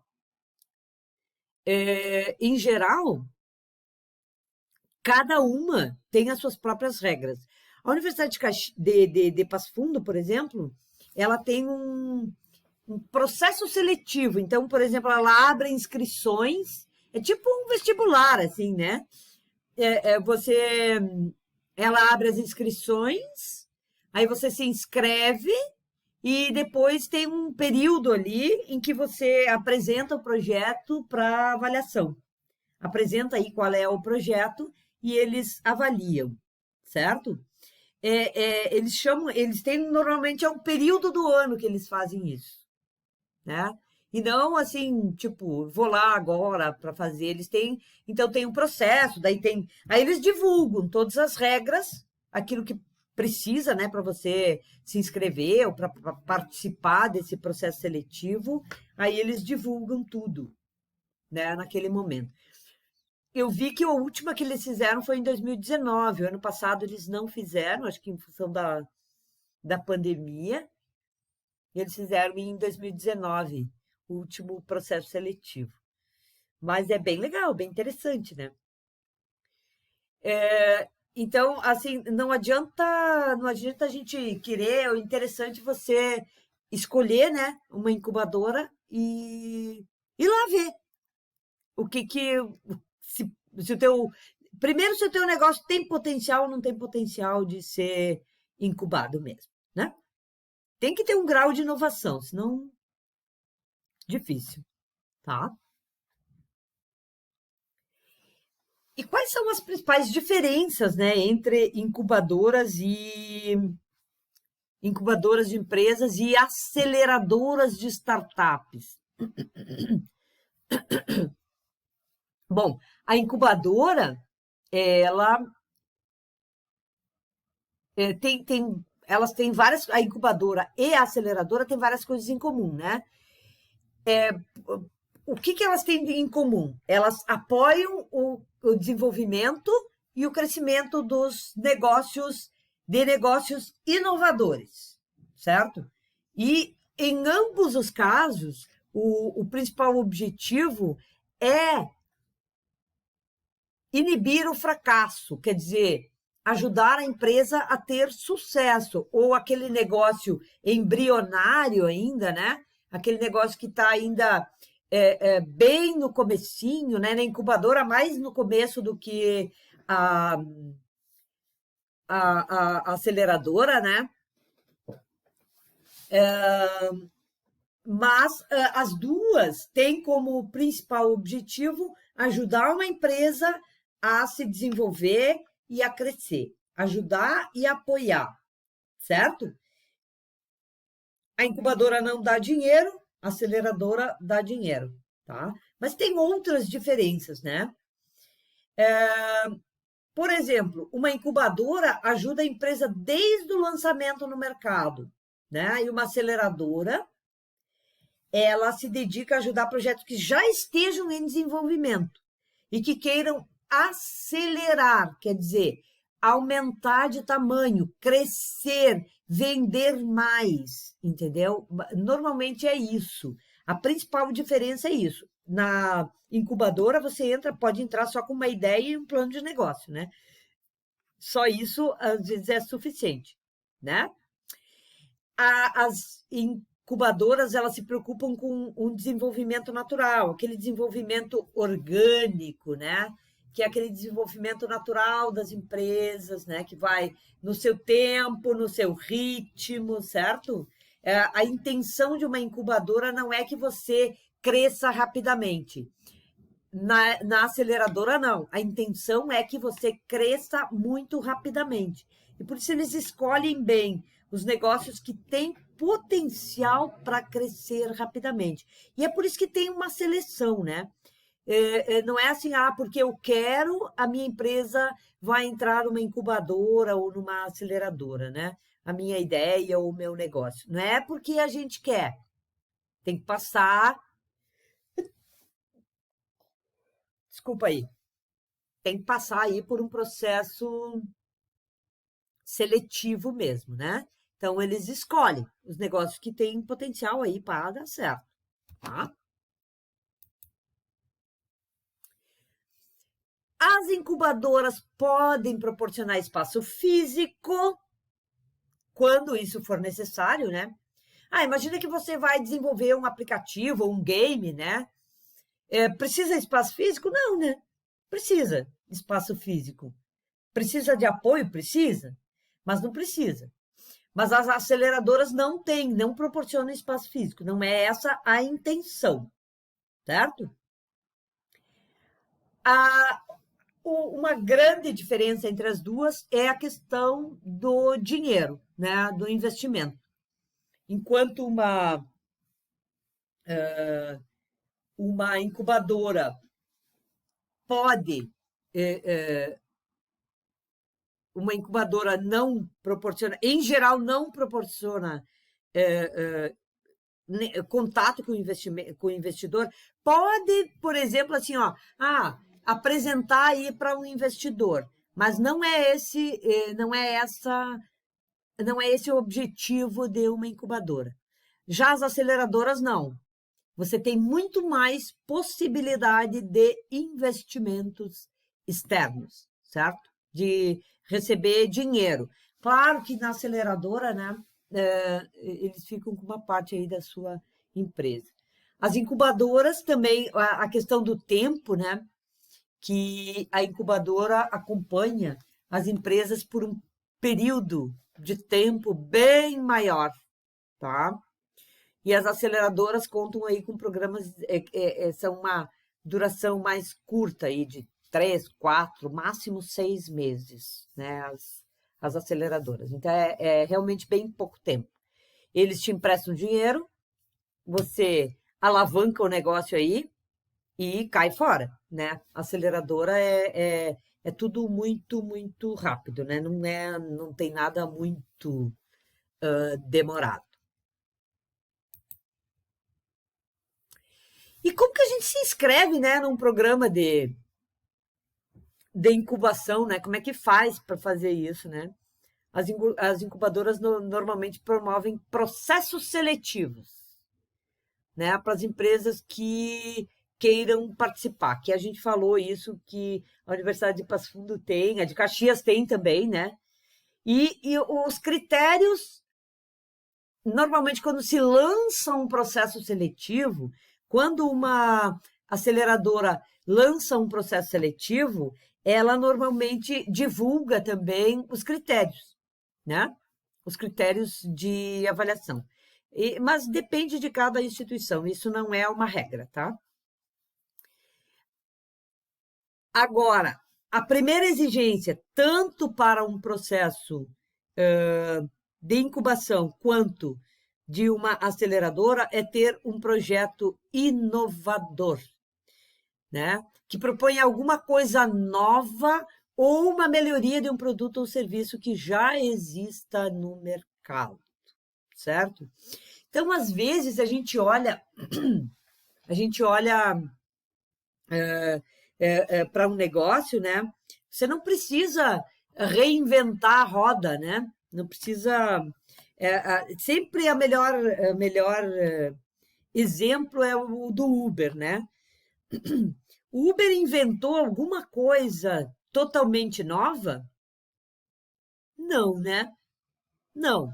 Em geral, cada uma tem as suas próprias regras. A Universidade de Passo Fundo, por exemplo, ela tem um processo seletivo. Então, por exemplo, ela abre inscrições, é tipo um vestibular, assim, né? Ela abre as inscrições, aí você se inscreve e depois tem um período ali em que você apresenta o projeto para avaliação. Apresenta aí qual é o projeto e eles avaliam, certo? Eles têm normalmente é um período do ano que eles fazem isso, né? E não assim, tipo, vou lá agora para fazer. Então tem um processo, aí eles divulgam todas as regras, aquilo que precisa, né, para você se inscrever ou para participar desse processo seletivo, aí eles divulgam tudo, né, naquele momento. Eu vi que a última que eles fizeram foi em 2019. O ano passado eles não fizeram, acho que em função da pandemia. Eles fizeram em 2019, o último processo seletivo. Mas é bem legal, bem interessante, né? Então, assim, não adianta a gente querer, o interessante é você escolher, né, uma incubadora e ir lá ver o que se, se o teu primeiro se o teu negócio tem potencial ou não tem potencial de ser incubado mesmo, né? Tem que ter um grau de inovação, senão difícil, tá? E quais são as principais diferenças, né, entre incubadoras de empresas e aceleradoras de startups? Bom, a incubadora, ela elas têm várias, a incubadora e a aceleradora têm várias coisas em comum, né? O que elas têm em comum? Elas apoiam o desenvolvimento e o crescimento de negócios inovadores, certo? E em ambos os casos, o principal objetivo é inibir o fracasso, quer dizer, ajudar a empresa a ter sucesso, ou aquele negócio embrionário ainda, né? Aquele negócio que está ainda bem no comecinho, né? Na incubadora, mais no começo do que a, a aceleradora, né? Mas as duas têm como principal objetivo ajudar uma empresa a se desenvolver e a crescer, ajudar e apoiar, certo? A incubadora não dá dinheiro, a aceleradora dá dinheiro, tá? Mas tem outras diferenças, né? Por exemplo, uma incubadora ajuda a empresa desde o lançamento no mercado, né? E uma aceleradora, ela se dedica a ajudar projetos que já estejam em desenvolvimento e que queiram acelerar, quer dizer, aumentar de tamanho, crescer, vender mais, entendeu? Normalmente é isso. A principal diferença é isso. Na incubadora, você pode entrar só com uma ideia e um plano de negócio, né? Só isso, às vezes, é suficiente, né? As incubadoras, elas se preocupam com um desenvolvimento natural, aquele desenvolvimento orgânico, né? Que é aquele desenvolvimento natural das empresas, né? Que vai no seu tempo, no seu ritmo, certo? A intenção de uma incubadora não é que você cresça rapidamente. Na aceleradora, não. A intenção é que você cresça muito rapidamente. E por isso eles escolhem bem os negócios que têm potencial para crescer rapidamente. E é por isso que tem uma seleção, né? Não é assim, porque eu quero, a minha empresa vai entrar numa incubadora ou numa aceleradora, né? A minha ideia ou o meu negócio. Não é porque a gente quer. Tem que passar. Desculpa aí. Tem que passar aí por um processo seletivo mesmo, né? Então, eles escolhem os negócios que têm potencial aí para dar certo, tá? As incubadoras podem proporcionar espaço físico, quando isso for necessário, né? Imagina que você vai desenvolver um aplicativo ou um game, né? Precisa de espaço físico? Não, né? Precisa de espaço físico. Precisa de apoio? Precisa, mas não precisa. Mas as aceleradoras não têm, não proporcionam espaço físico, não é essa a intenção, certo? Uma grande diferença entre as duas é a questão do dinheiro, né, do investimento. Enquanto uma incubadora pode, uma incubadora não proporciona, em geral, não proporciona contato com o investidor, pode, por exemplo, assim, apresentar aí para um investidor, mas não é esse o objetivo de uma incubadora. Já as aceleradoras não. Você tem muito mais possibilidade de investimentos externos, certo? De receber dinheiro. Claro que na aceleradora, né, eles ficam com uma parte aí da sua empresa. As incubadoras também, a questão do tempo, né, que a incubadora acompanha as empresas por um período de tempo bem maior, tá? E as aceleradoras contam aí com programas, são uma duração mais curta aí, de 3, 4, máximo 6 meses, né? As aceleradoras. Então, é realmente bem pouco tempo. Eles te emprestam dinheiro, você alavanca o negócio aí e cai fora, né? A aceleradora é tudo muito, muito rápido, né? Não tem nada muito demorado. E como que a gente se inscreve, né, num programa de incubação, né? Como é que faz para fazer isso, né? As incubadoras normalmente promovem processos seletivos, né, para as empresas que queiram participar. Que a gente falou isso, que a Universidade de Passo Fundo tem, a de Caxias tem também, né? E os critérios, normalmente, quando se lança um processo seletivo, quando uma aceleradora lança um processo seletivo, ela normalmente divulga também os critérios, né? Os critérios de avaliação. Mas depende de cada instituição, isso não é uma regra, tá? Agora, a primeira exigência, tanto para um processo de incubação quanto de uma aceleradora, é ter um projeto inovador. né? Que propõe alguma coisa nova ou uma melhoria de um produto ou serviço que já exista no mercado, certo? Então, às vezes, a gente olha para um negócio, né? Você não precisa reinventar a roda, né? Não precisa. Sempre a melhor exemplo é o do Uber, né? O Uber inventou alguma coisa totalmente nova? Não, né? Não.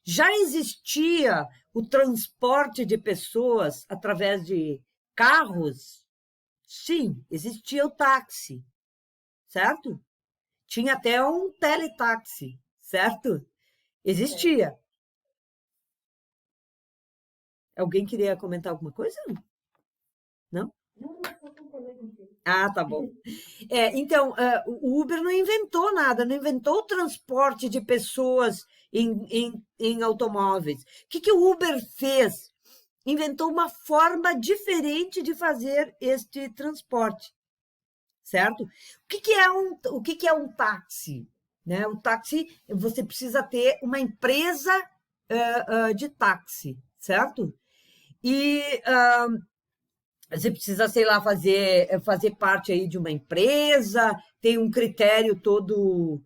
Já existia o transporte de pessoas através de carros? Sim, existia o táxi, certo? Tinha até um teletaxi, certo? Existia. Alguém queria comentar alguma coisa? Não? Ah, tá bom. Então, o Uber não inventou nada, não inventou o transporte de pessoas em automóveis. O que que o Uber fez? Inventou uma forma diferente de fazer este transporte, certo? O que que é um táxi? Né? Um táxi, você precisa ter uma empresa de táxi, certo? E você precisa, sei lá, fazer parte aí de uma empresa, tem um critério todo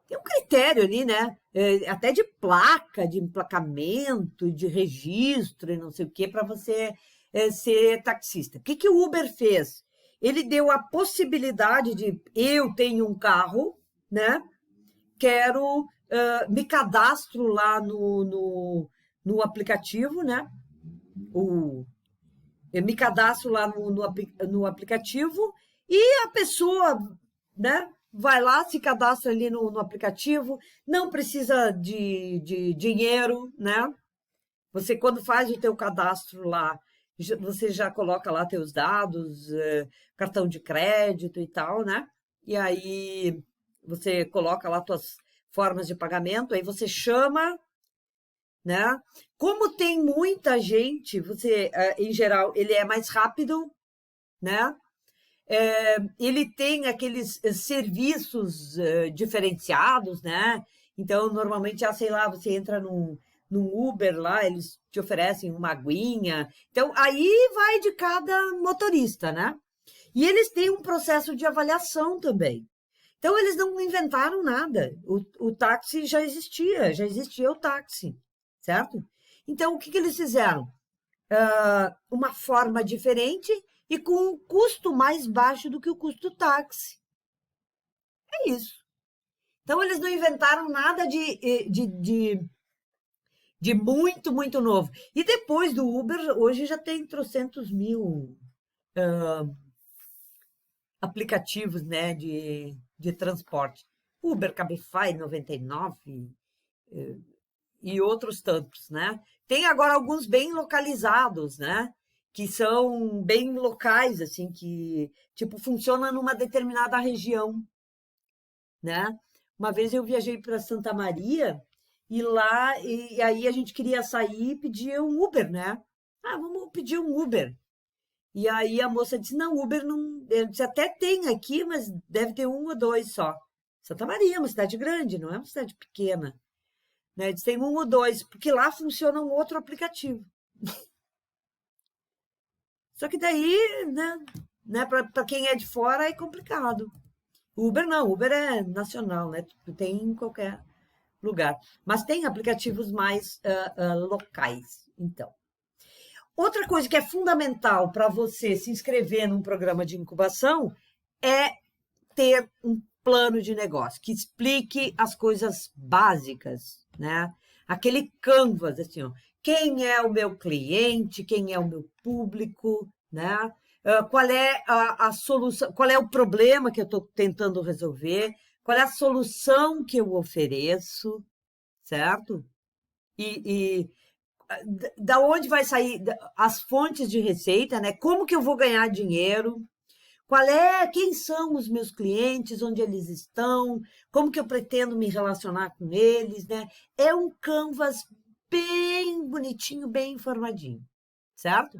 tem um critério ali, né? Até de placa, de emplacamento, de registro e não sei o quê, para você ser taxista. O que que o Uber fez? Ele deu a possibilidade de eu tenho um carro, né? Quero, me cadastro lá no aplicativo, né? O, eu me cadastro lá no aplicativo e a pessoa, né, vai lá, se cadastra ali no aplicativo, não precisa de dinheiro, né? Você, quando faz o teu cadastro lá, você já coloca lá teus dados, cartão de crédito e tal, né? E aí você coloca lá tuas formas de pagamento, aí você chama, né? Como tem muita gente, em geral, ele é mais rápido, né? Ele tem aqueles serviços diferenciados, né? Então, normalmente, sei lá, você entra num Uber lá, eles te oferecem uma aguinha. Então, aí vai de cada motorista, né? E eles têm um processo de avaliação também. Então, eles não inventaram nada. O táxi já existia o táxi, certo? Então, o que que eles fizeram? Uma forma diferente e com um custo mais baixo do que o custo do táxi. É isso. Então, eles não inventaram nada de muito, muito novo. E depois do Uber, hoje já tem trocentos mil aplicativos, né, de transporte. Uber, Cabify 99 e outros tantos, né? Tem agora alguns bem localizados, né? Que são bem locais, assim, que, tipo, funciona numa determinada região, né? Uma vez eu viajei para Santa Maria e lá, e aí a gente queria sair e pedir um Uber, né? Ah, vamos pedir um Uber. E aí a moça disse, não, Uber não... Eu disse, até tem aqui, mas deve ter um ou dois só. Santa Maria é uma cidade grande, não é uma cidade pequena, né? Eles têm um ou dois, porque lá funciona um outro aplicativo. Só que daí, né, para quem é de fora é complicado. Uber não, Uber é nacional, né? Tem em qualquer lugar. Mas tem aplicativos mais locais, então. Outra coisa que é fundamental para você se inscrever num programa de incubação é ter um plano de negócio que explique as coisas básicas, né? Aquele canvas, assim, ó, quem é o meu cliente, quem é o meu público, né? Qual é a solução, qual é o problema que eu estou tentando resolver, qual é a solução que eu ofereço, certo? E da onde vai sair as fontes de receita, né? Como que eu vou ganhar dinheiro? Quem são os meus clientes, onde eles estão, como que eu pretendo me relacionar com eles, né? É um canvas bem bonitinho, bem informadinho, certo?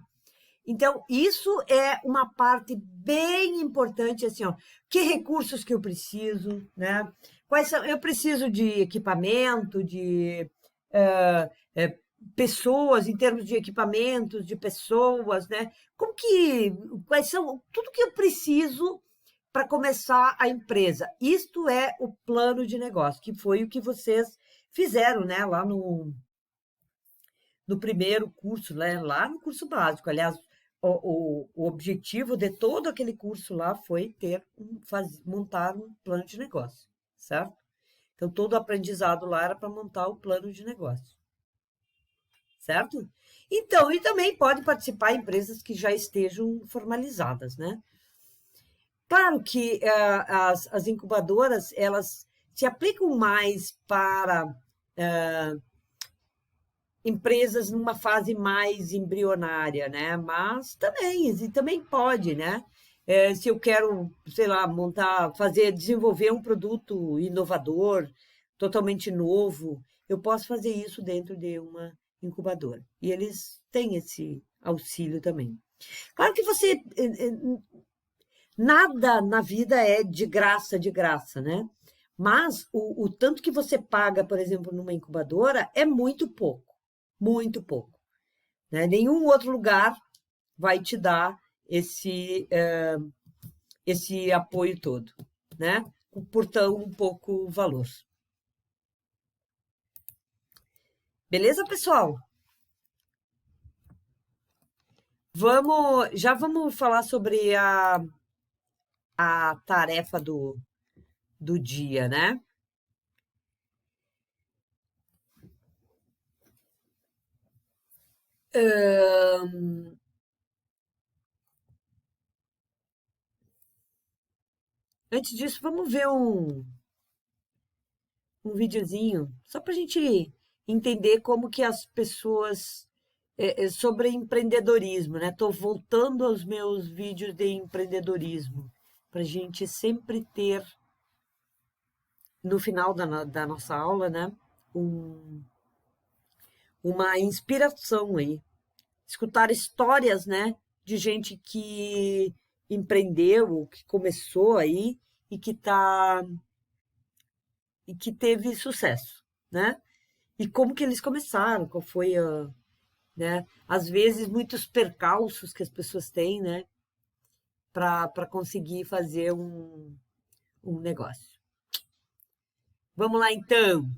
Então, isso é uma parte bem importante, assim, ó, que recursos que eu preciso, né? Quais são? Eu preciso de equipamento, de pessoas, em termos de equipamentos, de pessoas, né? Quais são, tudo que eu preciso para começar a empresa. Isto é o plano de negócio, que foi o que vocês fizeram, né? Lá no primeiro curso, né? Lá no curso básico. Aliás, o objetivo de todo aquele curso lá foi montar um plano de negócio, certo? Então, todo o aprendizado lá era para montar o plano de negócio, certo? Então, e também pode participar empresas que já estejam formalizadas, né? Claro que as incubadoras, elas se aplicam mais para empresas numa fase mais embrionária, né? Mas também pode, né? Se eu quero, sei lá, desenvolver um produto inovador, totalmente novo, eu posso fazer isso dentro de uma incubadora. E eles têm esse auxílio também. Claro que nada na vida é de graça, né? Mas o tanto que você paga, por exemplo, numa incubadora é muito pouco, né? Nenhum outro lugar vai te dar esse apoio todo, né? Por tão pouco valor. Beleza, pessoal? Já vamos falar sobre a tarefa do dia, né? Antes disso, vamos ver um videozinho, só para a gente entender como que as pessoas sobre empreendedorismo, né? Estou voltando aos meus vídeos de empreendedorismo, para a gente sempre ter, no final da nossa aula, né? Uma inspiração aí. Escutar histórias, né? De gente que empreendeu, que começou aí e e que teve sucesso, né? E como que eles começaram, qual foi né? Às vezes muitos percalços que as pessoas têm, né? Para conseguir fazer um negócio. Vamos lá então.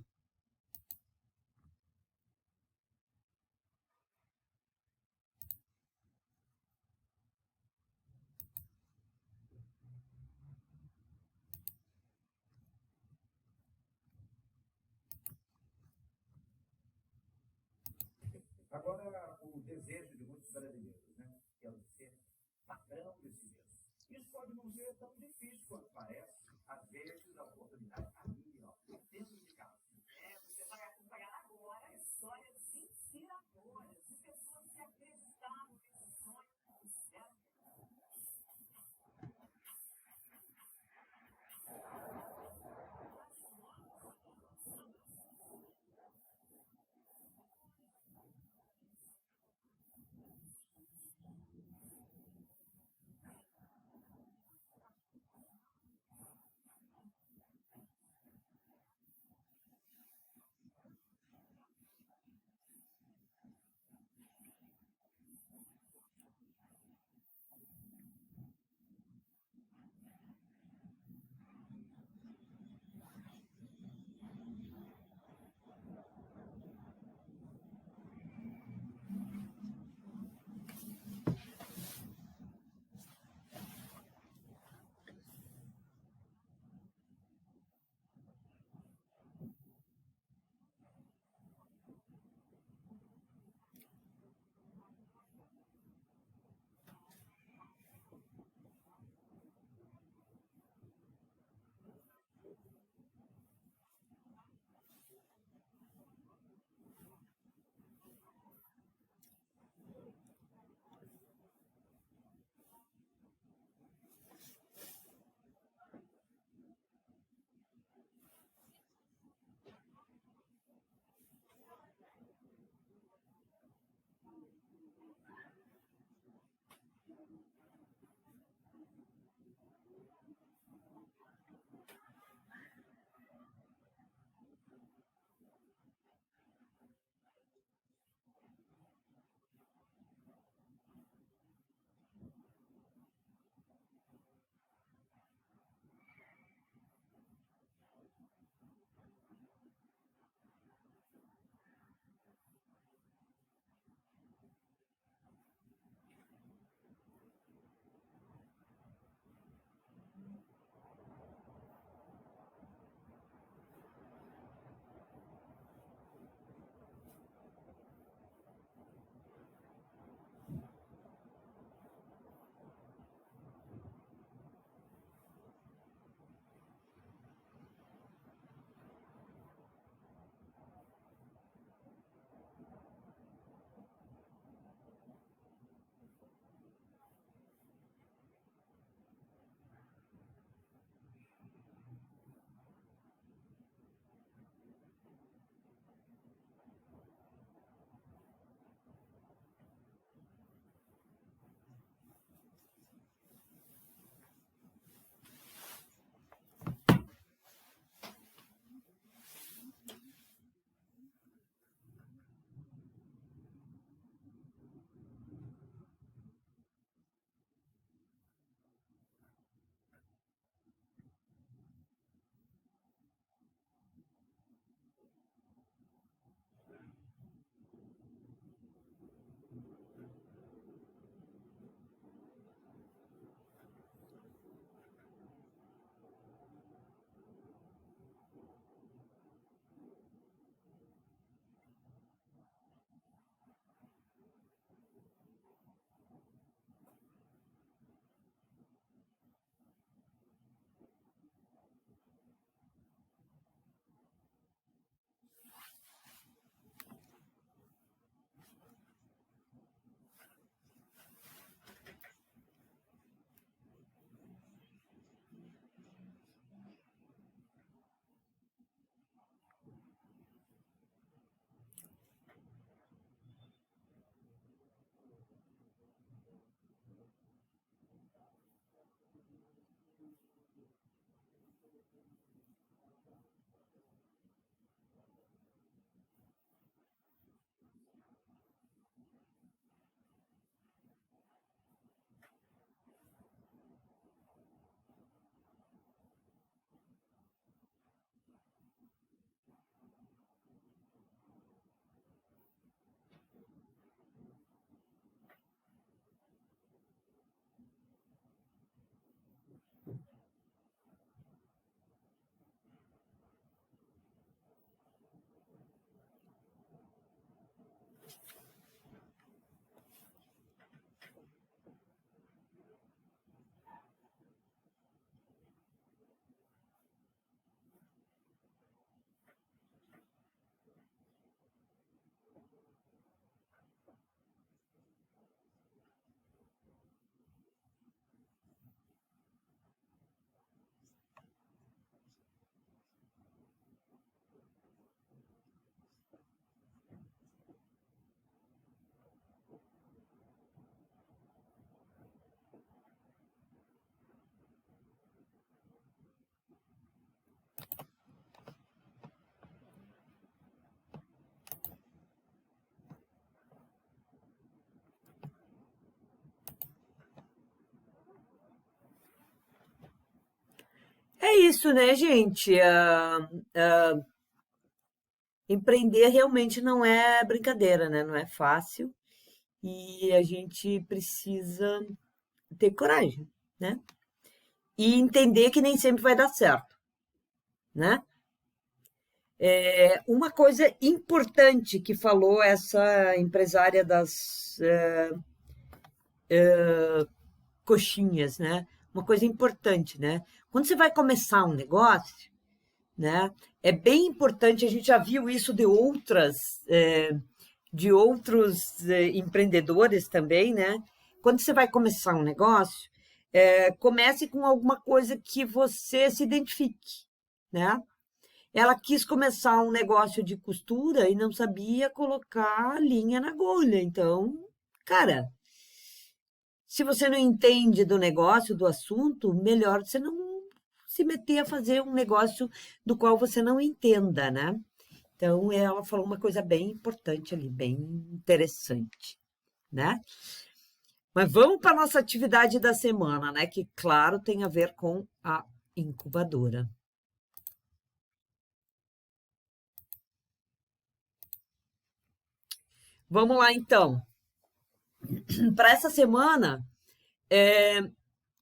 é isso, né, gente? Empreender realmente não é brincadeira, né? Não é fácil e a gente precisa ter coragem, né? E entender que nem sempre vai dar certo, né? Uma coisa importante que falou essa empresária das coxinhas, né? Uma coisa importante, né? Quando você vai começar um negócio, né? É bem importante, a gente já viu isso de outros empreendedores também, né? Quando você vai começar um negócio, comece com alguma coisa que você se identifique, né? Ela quis começar um negócio de costura e não sabia colocar linha na agulha. Então, cara, se você não entende do negócio, do assunto, melhor você não se meter a fazer um negócio do qual você não entenda, né? Então, ela falou uma coisa bem importante ali, bem interessante, né? Mas vamos para a nossa atividade da semana, né? Que, claro, tem a ver com a incubadora. Vamos lá, então. Para essa semana,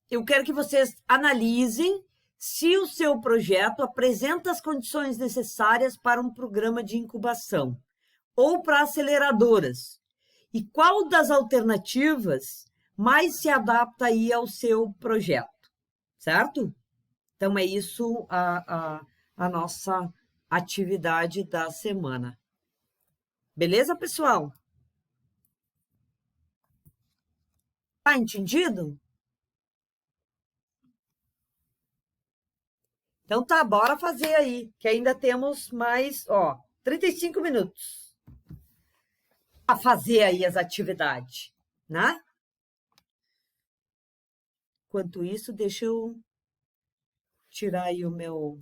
eu quero que vocês analisem se o seu projeto apresenta as condições necessárias para um programa de incubação ou para aceleradoras. E qual das alternativas mais se adapta aí ao seu projeto, certo? Então, é isso a nossa atividade da semana. Beleza, pessoal? Tá entendido? Então tá, bora fazer aí, que ainda temos mais, ó, 35 minutos a fazer aí as atividades, né? Enquanto isso, deixa eu tirar aí o meu